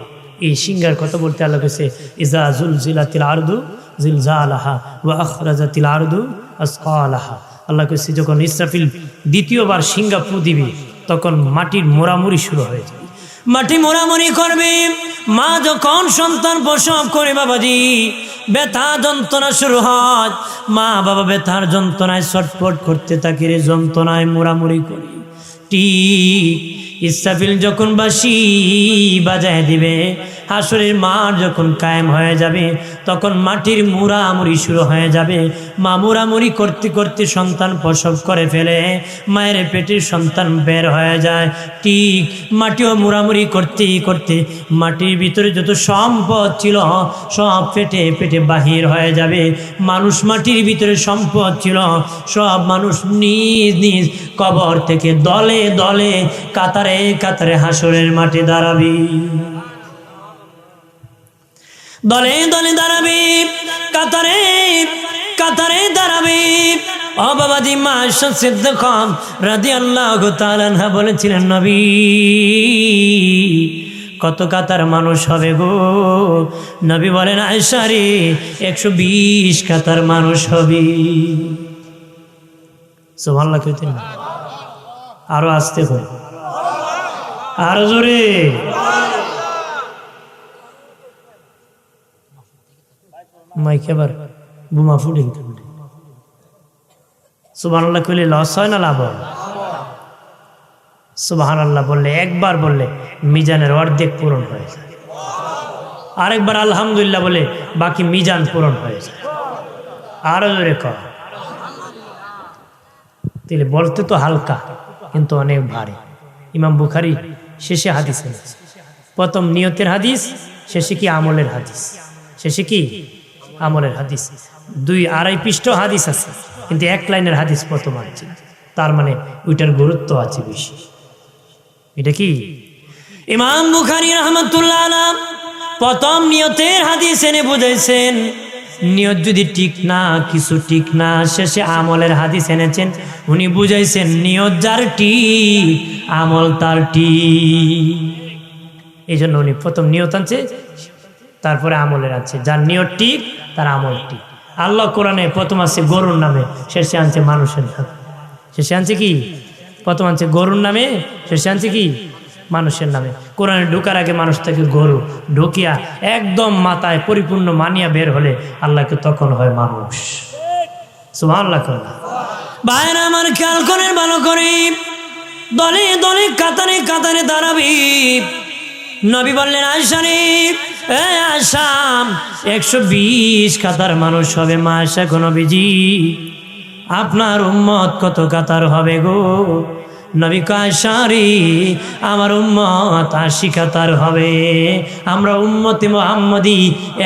এই সিংহার কথা বলতে আল্লাহ কাছে ইজা জুলজিলাতিল আরদু জিলজালাহা ওয়া আখরাজাতিল আরদু আসকালাহা। আল্লাহ কাছে যখন ইসরাফিল দ্বিতীয়বার সিংহা ফু দিবে তখন মাটির মোড়ামুড়ি শুরু হয়ে যাবে। মাটি মোড়ামুড়ি করবে, মা যখন সন্তান প্রসব করে বাবাজি ব্যথা যন্ত্রণা শুরু হয়, মা বাবা ব্যথার যন্ত্রণায় ছটফট করতে থাকে, রে যন্ত্রণায় মুড়ামুড়ি করে। ঠিক ইসরাফিল যখন বাঁশি বাজায় দিবে, হাসরের মাঠ যখন কায়েম হয়ে যাবে, তখন মাটির মুড়ামুড়ি শুরু হয়ে যাবে। মা মুড়ামুড়ি করতে করতে সন্তান প্রসব করে ফেলে, মায়ের পেটের সন্তান বের হয়ে যায়। ঠিক মাটিও মুড়ামুড়ি করতে করতে মাটির ভিতরে যত সম্পদ ছিল সব ফেটে ফেটে বাহির হয়ে যাবে। মানুষ মাটির ভিতরে সম্পদ ছিল, সব মানুষ নিজ নিজ কবর থেকে দলে দলে কাতারে কাতারে হাসরের মাঠে দাঁড়াবে, দলে দলে দাঁড়াবে, কাতারে কাতারে দাঁড়াবে। ও বাবাজি, মা আয়েশা সিদ্দিকা রাদিয়াল্লাহু তাআলা আনহা বলেছিলেন, নবী কত কাতার মানুষ হবে গো? নবী বলেন, আয়েশা রে 120 কাতার মানুষ হবে। সুবহানাল্লাহ কইতেন, আরো আসতে হয়, আরো জোরে। মাইক এবার বোমা ফুটে গেছে। সুবহানাল্লাহ কইলে লস হয় না লাভ হয়? সুবহানাল্লাহ বললে, একবার বললে মিজানের অর্ধেক পূরণ হয়ে যায়, আরেকবার আলহামদুলিল্লাহ বলে বাকি মিজান পূরণ হয়ে যায়। আরো জোরে কর। তাহলে বলতে তো হালকা কিন্তু অনেক ভারী। ইমাম বুখারী শেষে হাদিস এনেছে, প্রথম নিয়তের হাদিস, শেষে কি আমলের হাদিস, শেষে কি আমলের হাদিস। 2-2.5 পৃষ্ঠা হাদিস আছে, কিন্তু 1 লাইনের হাদিস প্রথম আছে, তার মানে ওইটার গুরুত্ব আছে বেশি। এটা কি ইমাম বুখারী রাহমাতুল্লাহ আলাইহি প্রথম নিয়তের হাদিস এনে বুঝাইছেন, নিয়ত যদি ঠিক না, কিছু ঠিক না, শেষে আমলের হাদিস এনেছেন। উনি বুঝাইছেন নিয়ত যার ঠিক, আমল তার ঠিক। এই জন্য উনি প্রথম নিয়ত আনছে, তারপরে আমলের আছে। যার নিয়ত ঠিক তার আমল ঠিক। আল্লাহ কোরআনে প্রথম আছে গরুর নামে, শেষে আনছে মানুষের নামে। শেষে আনছে কি? প্রথম আনছে গরুর নামে, শেষে আনছে কি? মানুষের নামে। কোরআনে ঢুকার আগে মানুষ থেকে গরু, ঢুকিয়া একদম মাথায় পরিপূর্ণ মানিয়া বের হলে আল্লাহকে তখন হয় মানুষ। সুবহানাল্লাহ। ভাইরা আমার, খেয়াল করেন ভালো করে, দলে দলে কাতারে কাতারে দাঁড়াবি। নবী বললেন, আয়েশা রে, আয়েশা 120 কাতার মানুষ হবে। মা আয়েশা, কোন নবীজি আপনার উম্মত কত কাতার হবে গো? নবী কয়, আয়েশা রে, আমার উম্মত 80 কাতার হবে। আমরা উম্মতে মুহাম্মদী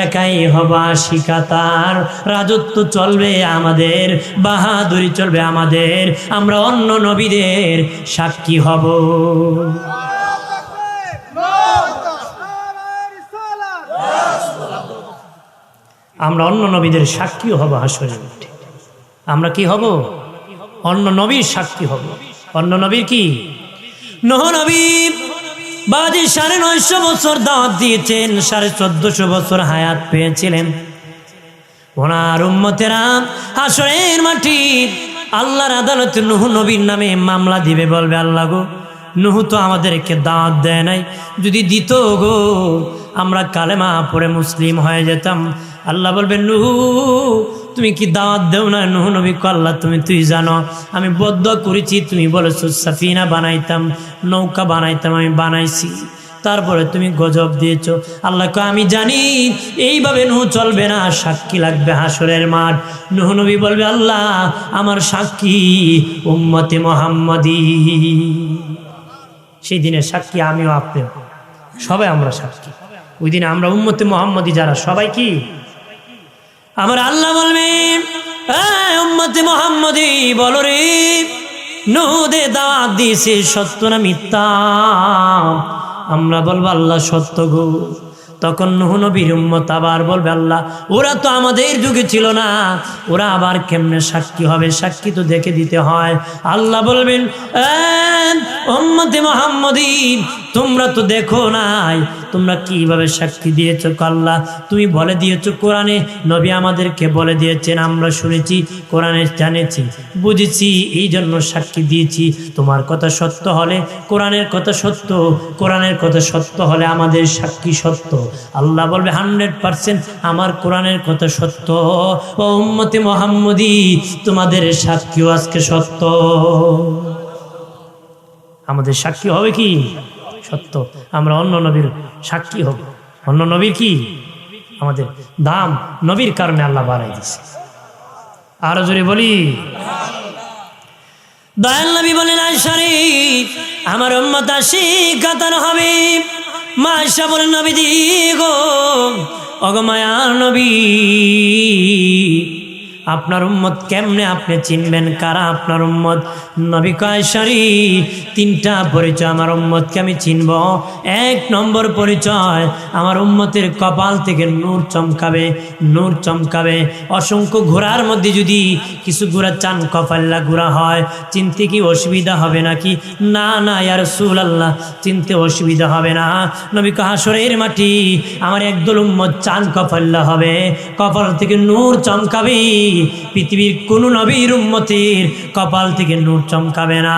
একাই হব 80 কাতার। রাজত্ব চলবে আমাদের, বাহাদুরি চলবে আমাদের, আমরা অন্য নবীদের সাক্ষী হব। আমরা অন্য নবীদের সাক্ষী হব হাসরের মাঠে। আমরা কি হব? অন্য নবীর সাক্ষী হব। অন্য নবীর কি? নূহ নবী বাদি 950 বছর দাওয়াত দিয়েছেন, 1450 বছর হায়াত পেয়েছিলেন। ওনার উম্মতেরা হাসরের মাঠে আল্লাহর আদালতে নূহ নবীর নামে মামলা দিবে, বলবে, আল্লাহ গো, নূহ তো আমাদেরকে দাওয়াত দেয় নাই, যদি দিত গো আমরা কালেমা পড়ে মুসলিম হয়ে যেতাম। আল্লাহ বলবে, নূহ তুমি কি দাওয়াত দেও না? নূহ নবী কয়, আল্লাহ তুই জানো আমি বদদুয়া করেছি, তুমি বলেছো সাফিনা বানাইতাম, নৌকা বানাইতাম, আমি বানাইছি, তারপরে তুমি গজব দিয়েছো। আল্লাহ কয়, আমি জানি এইভাবে নূহ চলবে না, সাক্ষী লাগবে হাসরের মাঠ। নূহ নবী বলবে, আল্লাহ আমার সাক্ষী উম্মতে মুহাম্মদী। সেই দিনের সাক্ষী আমিও, আপনিও, সবাই আমরা সাক্ষী। ওই দিনে আমরা উম্মতে মুহাম্মদী যারা সবাই কি আমার আল্লাহ বলবে, উম্মতে মুহাম্মদী বলো রে, নূহ দে দাওয়াত দিয়েছে সত্য না মিথ্যা? আমরা বলবো, আল্লাহ সত্য গো। তখন নূহ নবীর উম্মত আবার বলবে, আল্লাহ ওরা তো আমাদের যুগে ছিল না, ওরা আবার কেমনে সাক্ষী হবে? সাক্ষী তো দেখে দিতে হয়। আল্লাহ বলবেন, উম্মতে মুহাম্মদী তোমরা তো দেখো নাই, তোমরা কিভাবে সাক্ষী দিয়েছো আল্লাহ তুমি বলে দিয়েছো কোরআনে, নবী আমাদেরকে বলে দিয়েছেন, আমরা শুনেছি, কোরআনে জানেছি, বুঝেছি, এই জন্য সাক্ষী দিয়েছি। তোমার কথা সত্য হলে কোরআনের কথা সত্য, কোরআনের কথা সত্য হলে আমাদের সাক্ষী সত্য। আল্লাহ বলবে 100% আমার কোরআনের কথা সত্য। ও উম্মতে মুহাম্মদী তোমাদের সাক্ষীও আজকে সত্য। আমাদের সাক্ষী হবে কি সত্য, আমরা অন্য নবীর সাক্ষী হব। অন্য নবীর কি আমাদের দাম নবীর কারণে আল্লাহ বাড়াই দিয়েছে। আরো জোরে বলি দয়াল নবী বলেন আয়েশা রে আমার উম্মত আশিকাতান হবে। মা আয়েশা বলেন নবীজি গো ওগো মায়ার নবী আপনার উম্মত কেমনে আপনি চিনবেন কারা আপনার উম্মত? নবী কয় আয়েশা রে তিনটা পরিচয় আমার উম্মতকে আমি চিনব। 1 নম্বর পরিচয় আমার উম্মতের কপাল থেকে নূর চমকাবে, নূর চমকাবে। অসংখ্য ঘোড়ার মধ্যে যদি কিছু ঘোড়া চান কপাল্লা ঘোড়া হয়, চিনতে কি অসুবিধা হবে নাকি? না না ইয়া রাসূলুল্লাহ চিনতে অসুবিধা হবে না। নবী কয় হাসরের মাটি আমার একদল উম্মত চান কপাল্লা হবে, কপাল থেকে নূর চমকাবে। পৃথিবীর কোন নবীর উম্মতের কপাল থেকে নূর চমকাবে না,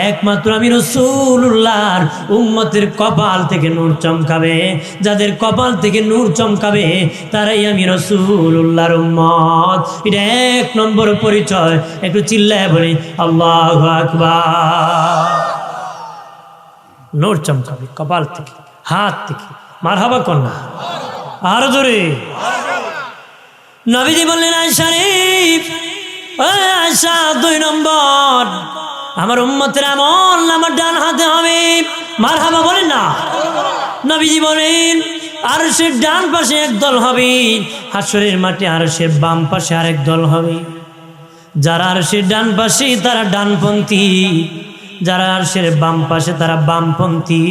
একমাত্র আমি রাসূলুল্লাহর উম্মতের কপাল থেকে নূর চমকাবে। যাদের কপাল থেকে নূর চমকাবে তারাই আমি রাসূলুল্লাহর উম্মত। এটা 1 নম্বর পরিচয়। একটু চিল্লায় বলি আল্লাহু আকবার। নূর চমকাবে কপাল থেকে, হাত থেকে। মারহাবা কন্যা আরো জোরে। নবীজি বললেন আয়েশা রে আয়েশা 2 নম্বর আমার উম্মতের আমল আমার ডান হাতে হবে। মারহাবা বলেন না। নবীজি বলেন আরশের ডান পাশে একদল হবে, হাসরের মাঠে আরশের বাম পাশে আরেক দল হবে। যারা আরশের ডান পাশে তারা ডানপন্থী, যারা আরশের বাম পাশে তারা বামপন্থী।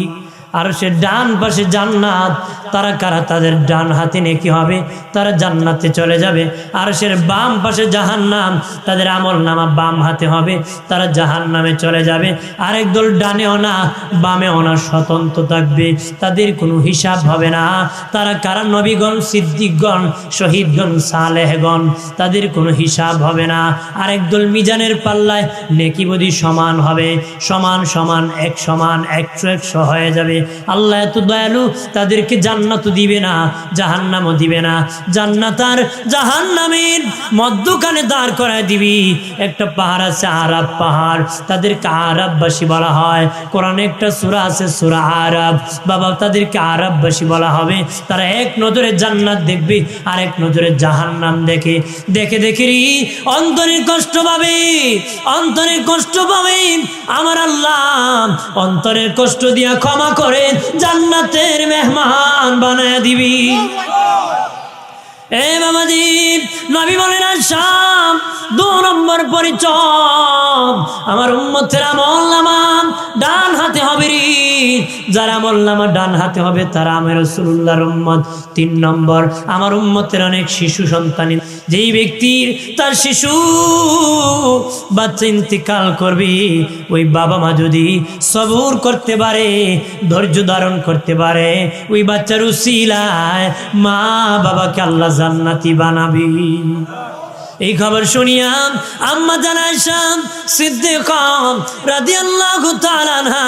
আরশের ডান পাশে জান্নাত, তারা কারা? তাদের ডান হাতে নেকি হবে, তারা জান্নাতে চলে যাবে। আরশের বাম পাশে জাহান্নাম, তাদের আমল নামা বাম হাতে হবে, তারা জাহান্নামে চলে যাবে। আরেক দল ডানেও না বামেও না, স্বতন্ত্র থাকবে, তাদের কোনো হিসাব হবে না। তারা কারা? নবীগণ, সিদ্দিকগণ, শহীদগণ, সালেহগণ, তাদের কোনো হিসাব হবে না। আরেক দল মিজানের পাল্লায় নেকি বদি সমান হবে, সমান সমান 1 সমান 100 হয়ে যাবে। আল্লাহ এত দয়ালু, তাদেরকে জান্নাতও দিবে না জাহান্নামও দিবে না। জান্নাত আর জাহান্নামের মধ্যখানে দাঁড় করায় দিবি একটা পাহাড় আছে, আরাব পাহাড়, তাদেরকে আরাববাসী বলা হয়। কোরআনে একটা সূরা আছে সূরা আরাব, বাবা তাদেরকে আরাববাসী বলা হবে। তারা 1 নজরে জান্নাত দেখবে আর 1 নজরে জাহান্নাম দেখে। দেখে দেখে অন্তরের কষ্ট পাবে, অন্তরের কষ্ট পাবে। আমার আল্লাহ অন্তরের কষ্ট দিয়া ক্ষমা করে জান্নাতের মেহমান বানায় দিবি। এ বাবাজি নবী বলেন আয়েশা 2 নম্বর পরিচয় আমার উম্মতের আমল নামা ডান হাতে হবে রে। যারা আমল নামা ডান হাতে হবে তারা আমার রাসূলুল্লাহর উম্মত। 3 নম্বর আমার উম্মতের অনেক শিশু সন্তান, যেই ব্যক্তির তার শিশু বাচ্চা ইন্তিকাল করবে, ওই বাবা মা যদি সবুর করতে পারে, ধৈর্য ধারণ করতে পারে, ওই বাচ্চার উসিলায় মা বাবাকে আল্লাহ জান্নাতি বানাবি। এই খবর শুনিয়া আম্মা জান আয়েশা সিদ্দিকা রাদিয়াল্লাহু তাআলা আনহা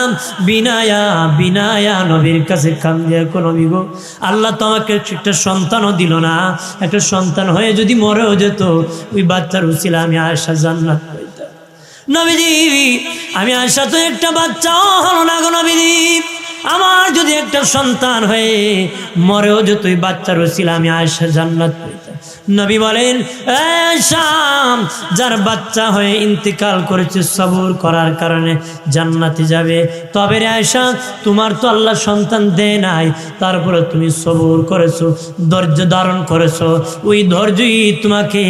বিনায়া নবীর কাছে কান্দিয়া কোন নবী গো, আল্লাহ তোমাকে একটা সন্তানও দিল না, একটা সন্তান হয়ে যদি মরেও যেত ওই বাচ্চার উসিলা আমি আয়েশা জান্নাত পাইতাম। নবীজি আমি আয়েশা তো একটা বাচ্চাও হলো না গো নবীজি, আমার যদি একটা সন্তান হয়ে মরেও যেত ওই বাচ্চার উসিলা আমি আয়েশা জান্নাত পাইতাম। নবী বলেন আয়েশা যার বাচ্চা হয়ে ইন্তিকাল করেছে সবর করার কারণে জান্নাতে যাবে। তবে রে আয়েশা তোমার তো আল্লাহ সন্তান দেয় নাই, তারপরে তুমি সবর করেছো, ধৈর্য ধারণ করেছো, ওই ধৈর্যই তোমাকে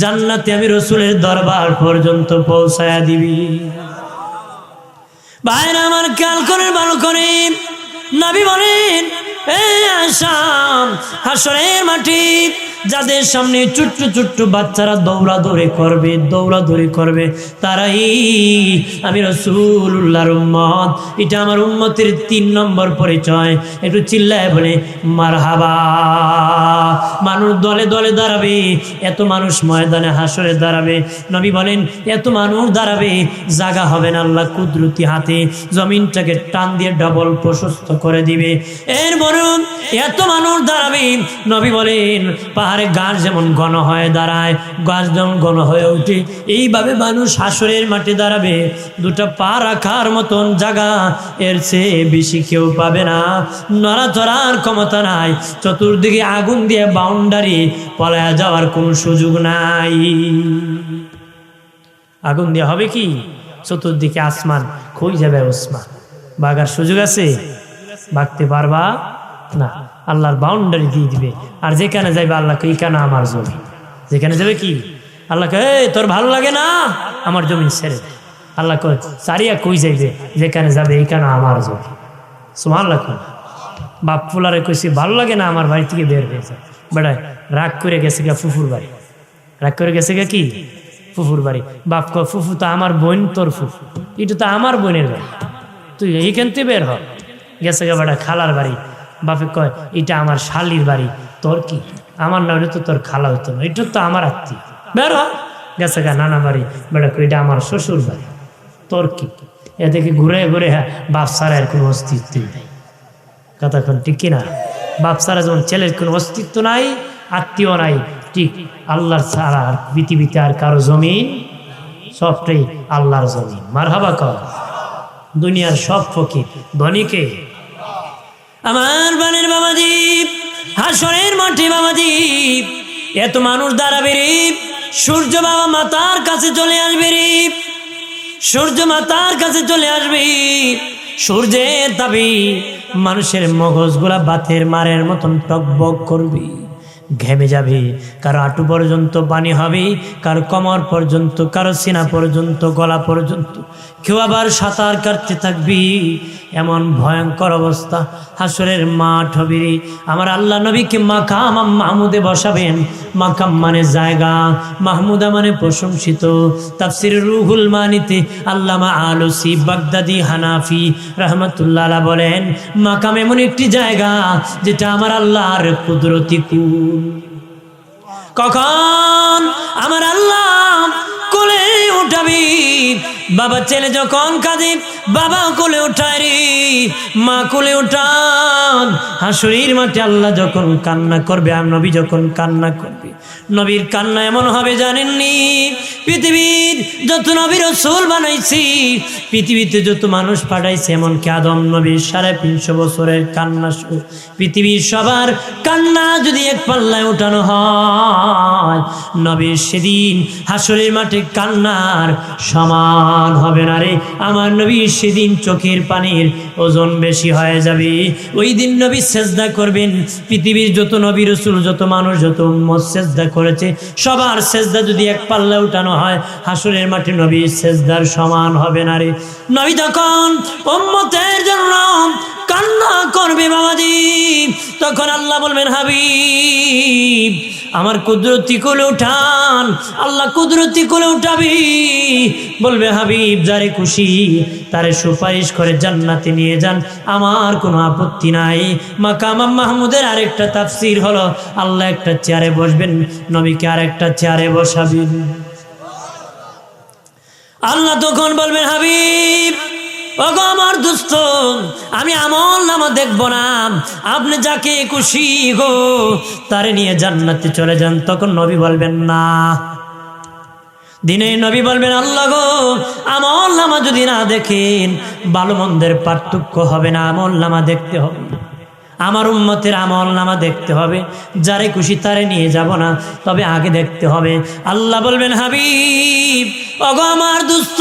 জান্নাতে আমি রাসূলের দরবার পর্যন্ত পৌঁছায়া দিবি। ভাইরা আমার খেয়াল করেন ভালো করে, নবী বলেন এ আয়েশা হাসরের মাটি যাদের সামনে ছোট্ট ছোট্ট বাচ্চারা দৌড়াদৌড়ি করবে তারাই আমি রাসূলুল্লাহর উম্মত। এটা আমার উম্মতের 3 নম্বর পরিচয়। একটু চিল্লায় বলে মারহাবা। মানুষ দলে দলে দাঁড়াবে, এত মানুষ ময়দানে হাসরে দাঁড়াবে। নবী বলেন এত মানুষ দাঁড়াবে, জায়গা হবে না, আল্লাহ কুদরতি হাতে জমিনটাকে টান দিয়ে ডবল প্রশস্ত করে দিবে। এর বরং এত মানুষ দাঁড়াবে, নবী বলেন পাহাড়ে গাছ যেমন ঘন হয়ে দাঁড়ায়, গাছ যেমন ঘন হয়ে ওঠে, এইভাবে মানুষ হাসরের মাঠে দাঁড়াবে। 2টা পা রাখার মতন জায়গা এর চেয়ে বেশি কেউ পাবে না। নড়াচড়ার ক্ষমতা নাই, চতুর্দিকে আগুন দিয়ে বাউন্ডারি, পলায়া যাওয়ার কোনো সুযোগ নাই। আগুন দিয়ে হবে কি, চতুর্দিকে আসমান, খই যাবে ওসমান, বাগার সুযোগ আছে? ভাগতে পারবা না, আল্লাহর বাউন্ডারি দিয়ে দিবে। আর যেখানে যাইবে আল্লাহকে এইখানে আমার জমি, যেখানে যাবে কি আল্লাহকে তোর ভালো লাগে না আমার জমি ছেড়ে দে। আল্লাহ সারিয়া কই যাইবে, যেখানে যাবে এইখানে আমার জমি। সুবহানাল্লাহ। বাপ ফুলারে কইছি ভালো লাগে না আমার বাড়ি থেকে বের হয়ে যায়, বেড়ায় রাগ করে গেছে গা ফুফুর বাড়ি, রাগ করে গেছে গা কি ফুফুর বাড়ি। বাপ কয় ফুফু তো আমার বোন, তোর ফুফু, এটা তো আমার বোনের বাড়ি, তুই এইখান থেকে বের হ। গেছে গা বেড়া খালার বাড়ি, বাপে কয় এটা আমার শালির বাড়ি, তোর কি? আমার না হলে তো তোর খালা হইতো না, এটা তো আমার আত্মীয়, বের হ। গেছে গা নানা বাড়ি, বেড়া কয় এটা আমার শ্বশুর বাড়ি, তোর কি? এদিকে ঘুরে ঘুরে বাপ ছাড়া এর কোনো অস্তিত্ব নেই। কতক্ষণ ঠিক কিনা? বাপ ছাড়া যেমন ছেলের কোনো অস্তিত্ব নাই, আত্মীয় নাই, ঠিক আল্লাহর ছাড়া পৃথিবীতে আর কারো জমিন, সবটাই আল্লাহর জমিন। মারহাবা কর। দুনিয়ার সব ফকির, ধনীকে আমার বানের বাবাজি, হাসরের মাঠে বাবাজি এত মানুষ দাঁড়াবে রে, সূর্য বাবা মাতার কাছে চলে আসবে রে, সূর্য মাতার কাছে চলে আসবে। সূর্যের তাপে মানুষের মগজগুলা বাতের মারের মতন টকবক করবে, ঘেমে যাবে। কারো হাঁটু পর্যন্ত পানি হবে, কারো কোমর পর্যন্ত, কারো সিনা পর্যন্ত, গলা পর্যন্ত। কেউ আবার সাঁতার কাটতে থাকবি, এমন ভয়ঙ্কর অবস্থা হাসরের মাঠ হবে। আমার আল্লাহ নবীকে মাকাম মাহমুদে বসাবেন। মাকাম মানে জায়গা, মাহমুদা মানে প্রশংসিত। তাফসির রুহুল মানিতে আল্লামা আলুসি বাগদাদি হানাফি রহমতুল্লাহ আলাইহি বলেন মাকাম এমন একটি জায়গা যেটা আমার আল্লাহর কুদরতি কুল। কখন আমার আল্লাহ কোলে উঠাবি, বাবা ছেলে যখন কাঁদে বাবা কোলে উঠায় রে, মা কোলে উঠান। হাসরের মাঠে আল্লাহ যখন কান্না করবে, আর নবী যখন কান্না করবে, নবীর কান্না এমন হবে জানেননি? পৃথিবীর যত নবী রাসূল বানাইছি, পৃথিবীতে যত মানুষ পাঠাইছে, এমনকি আদম নবীর 350 বছরের কান্না, পৃথিবীর সবার কান্না যদি এক পাল্লায় উঠানো হয়, নবীর সেদিন হাসরের মাঠে কান্নার সমান হবে না রে। আমার নবীর সেদিন চোখের পানির ওজন বেশি হয়ে যাবে। ওই দিন নবী সেজদা করবেন, পৃথিবীর যত নবী রাসূল, যত মানুষ, যত উম্মত সেজদা করেছে, সবার সেজদা যদি এক পাল্লা উঠানো হয়, হাসরের মাঠে নবীর সেজদার সমান হবে না রে। নবী তখন উম্মতের জন্য কান্না করবে বাবাজি, তখন আল্লাহ বলবেন হাবিব আমার কুদরতি কোলে উঠান। আল্লাহ কুদরতি কোলে উঠাবি, বলবে হাবিব যারে খুশি তারে সুপারিশ করে জান্নাতে নিয়ে যান, আমার কোনো আপত্তি নাই। মাকাম মাহমুদের আরেকটা তাফসীর হলো আল্লাহ একটা চেয়ারে বসবেন, নবীকে আরেকটা চেয়ারে বসাবেন। আল্লাহ তখন বলবেন হাবিব ওগো আমার দোস্ত, আমি আমল নামা দেখব না, আপনি যাকে খুশি গো তারে নিয়ে জান্নাতে চলে যান। তখন নবী বলবেন না, দিনে নবী বলবেন আল্লাহ গো আমল নামা যদি না দেখেন ভালো মন্দের পার্থক্য হবে না, আমল নামা দেখতে হবে, আমার উম্মতের আমল নামা দেখতে হবে, যারে খুশি তারে নিয়ে যাব না, তবে আগে দেখতে হবে। আল্লাহ বলবেন হাবিব ওগো আমার দোস্ত,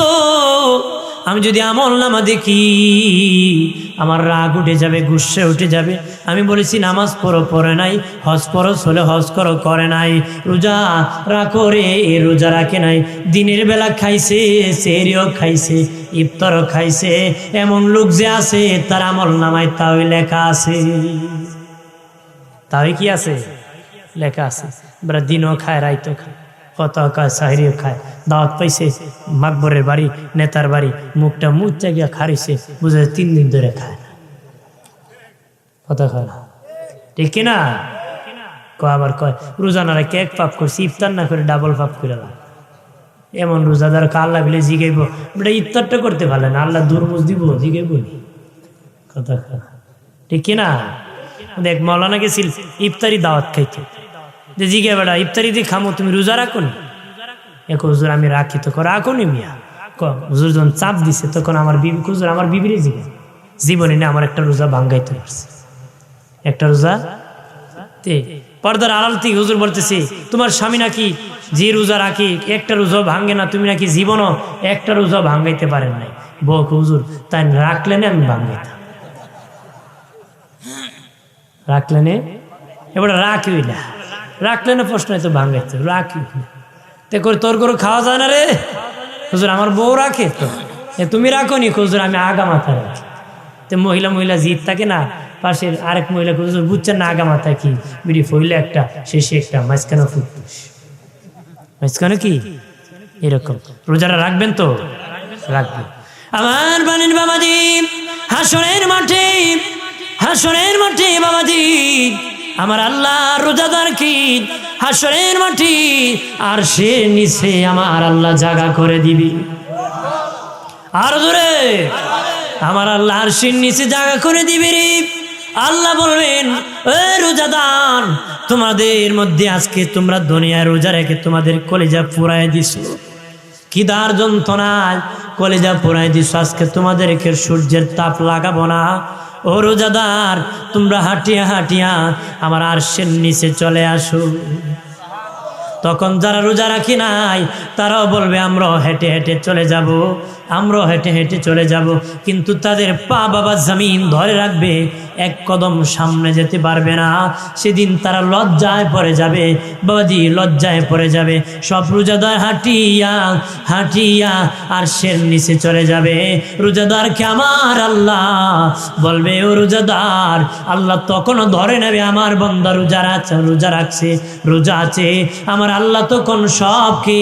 আমি যদি আমল নামা দেখি আমার রাগ উঠে যাবে, গুসে উঠে যাবে। আমি বলেছি নামাজ পড়ো, পড়ে নাই, হজ পরশ হলে হজ করো, করে নাই, রোজা রাখো রে, রোজা রাখে নাই, দিনের বেলা খাইছে, সেহরিও খাইছে, ইফতারও খাইছে, এমন লোক যে আছে তার আমল নামায় তাই লেখা আছে, তাই কি আছে লেখা আছে। বেড়া দিনও খায় রাইতও খায় ফতোয়া খায় সাহিরিও খায় দাওয়াত পাইছে মাকবরের বাড়ি নেতার বাড়ি মুখটা মুচা গিয়া খারিছে বুঝে 3 দিন ধরে খায় না ফতোয়া খায় না ঠিক কিনা আবার কয় রোজানারা কেক পাপ করছি ইফতার না করে ডাবল পাপ করে এমন রোজাদার আল্লাহ বলে জিগাইব বেটা ইফতারটা করতে পারলে না আল্লাহ দুর্মুজ দিব জিগাইব কথা ঠিক কিনা দেখ মৌলানা গেছিল ইফতারি দাওয়াত খাইতে যে জিগে বেটা ইফতারি দিয়ে খামো তুমি রোজা রাখো নি এক হুজুর আমি রাখি তো রাখো নি মিয়া হুজুর যখন চাপ দিছে তখন আমার বিবি হুজুর আমার বিবিরে জিগে জীবনে না আমার একটা রোজা ভাঙ্গাইতে পারছে একটা রোজা পর্দার আড়াল থেকে হুজুর বলতেছে তোমার স্বামী নাকি যে রোজা রাখি একটা রোজা ভাঙ্গে না তুমি নাকি জীবনও একটা রোজা ভাঙ্গাইতে পারেন নাই বউ হুজুর তাই রাখলেন আমি ভাঙ্গাইতাম রাখলেন এবার রাখি না রাখলে না প্রশ্ন তো ভাঙ্গাইতে রাখি তে করে তোর করে খাওয়া যায় না রে হুজুর আমার বউ রাখে তো তুমি রাখো নি হুজুর আমি আগা মাথা রাখি তো মহিলা জিত থাকে না পাশের আরেক মহিলা হুজুর বুঝছেন না আগা মাথা কি বিড়ি ফইলে একটা শেষে একটা মাঝখানে ফুটফুস মাঝখানে কি এরকম রোজাটা রাখবেন তো রাখবেন আমার বানের বাবাজি হাসরের মাঠে বাবাজি আমার আল্লাহ রোজাদার কি হাসরের মাঠে আর সে নিচে আমার আল্লাহ জায়গা করে দিবি আর জোরে আমার আল্লাহ আর সে নিচে জায়গা করে দিবি রে আল্লাহ বলবেন এ রোজাদার তোমাদের মধ্যে আজকে তোমরা দুনিয়ায় রোজা রেখে তোমাদের কলেজা পুরাই দিছো খিদার যন্ত্রণায় কলেজা পুরাই দিছো আজকে তোমাদেরকে সূর্যের তাপ লাগাবো না ও রোজাদার তোমরা হাঁটিয়া আমার আরশের নিচে চলে আসো তখন যারা রোজা রাখি নাই তারাও বলবে আমরাও হেঁটে হেঁটে চলে যাব কিন্তু তাদের পা বাবা জমিন ধরে রাখবে এক কদম সামনে যেতে পারবে না সেদিন তারা লজ্জায় পড়ে যাবে বাবাজি লজ্জায় পড়ে যাবে সব রোজাদার হাঁটিয়া আরশের নিচে চলে যাবে রোজাদারকে আমার আল্লাহ বলবে ও রোজাদার আল্লাহ তখনও ধরে নেবে আমার বান্দা রোজা রাখছে রোজা আছে আমার আল্লাহ তখন সবকে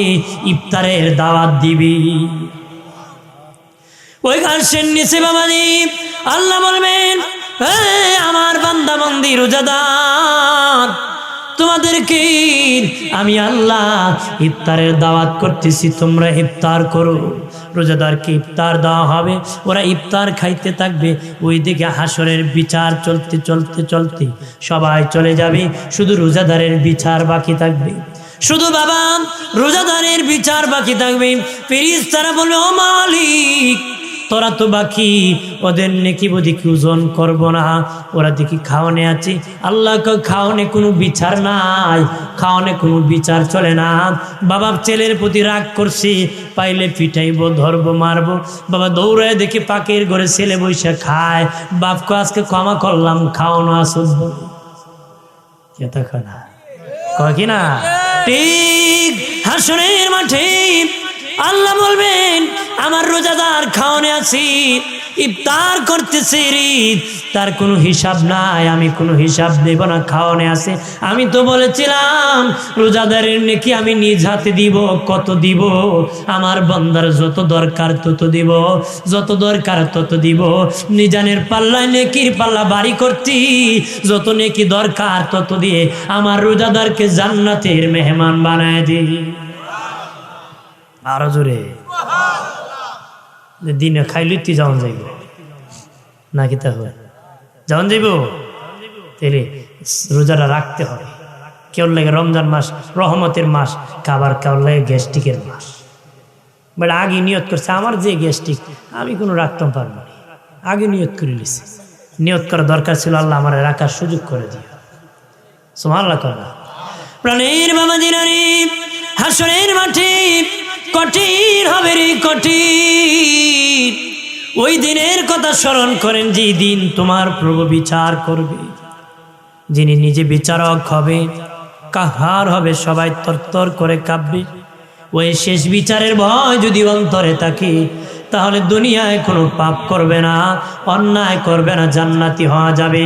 ইফতারের দাওয়াত দিবি ওই আরশের নিচে বাবাজি আল্লাহ বলবেন আমার বান্দা বান্দি রোজাদার তোমাদেরকে আমি আল্লাহ ইফতারের দাওয়াত করতেছি তোমরা ইফতার করো রোজাদারকে ইফতার দেওয়া হবে ওরা ইফতার খাইতে থাকবে ওইদিকে হাসরের বিচার চলতে সবাই চলে যাবে শুধু রোজাদারের বিচার বাকি থাকবে শুধু বাবা রোজাদারের বিচার বাকি থাকবে ফেরেশতারা বলে ও মালিক তোরা তো বাকি ওদের নেকি বদিকে ওজন করব না ওরা দেখি খাওয়ানে আছে আল্লাহ খাওয়ানে কোনো বিচার নাই খাওয়ানে কোনো বিচার চলে না বাবা ছেলের প্রতি রাগ করছে পাইলে পিটাইব ধরবো মারবো বাবা দৌড়ায় দেখি পাকের ঘরে ছেলে বৈশা খায় বাপকে আজকে ক্ষমা করলাম খাওয়ানো আসব না কয় কি না ঠিক হাসরের মাঠে আল্লাহ বলবেন আমার রোজাদার খাওয়ানে আছি ইফতার করতেছে রে তার কোনো হিসাব নাই আমি কোনো হিসাব দেব না খাওয়ানে আছে আমি তো বলেছিলাম রোজাদারের নেকি আমি নিজ হাতে দিব কত দিব আমার বান্দার যত দরকার তত দিব নিজানের পাল্লায় নেকির পাল্লা বাড়ি করতি যত নেকি দরকার তত দিয়ে আমার রোজাদারকে জান্নাতের মেহমান বানায় দিই আরো জোরে দিনে খাইলি তুই যাওয়ান যাইব নাকি তা হয় যাওয়ান যাইব তাহলে রোজাটা রাখতে হবে কেউ লাগে রমজান মাস রহমতের মাস খাবার কেউ লাগে গ্যাস্ট্রিকের মাস বাট আগে নিয়ত করছে আমার যে গ্যাস্ট্রিক আমি কোনো রাখতাম পারবো না আগে নিয়ত করে নিছি নিয়ত করা দরকার ছিল আল্লাহ আমার রাখার সুযোগ করে দিও সুবহানাল্লাহ করা প্রাণের বাবা দিনারি হাসরের মাঠে কঠিন হবে রে কঠিন ওই দিনের কথা স্মরণ করেন যে দিন তোমার প্রভু বিচার করবে যিনি নিজে বিচারক হবে কাহার হবে সবাই তরতর করে কাঁপবে ওই শেষ বিচারের ভয় যদি অন্তরে থাকে তাহলে দুনিয়ায় কোনো পাপ করবে না অন্যায় করবে না জান্নাতি হওয়া যাবে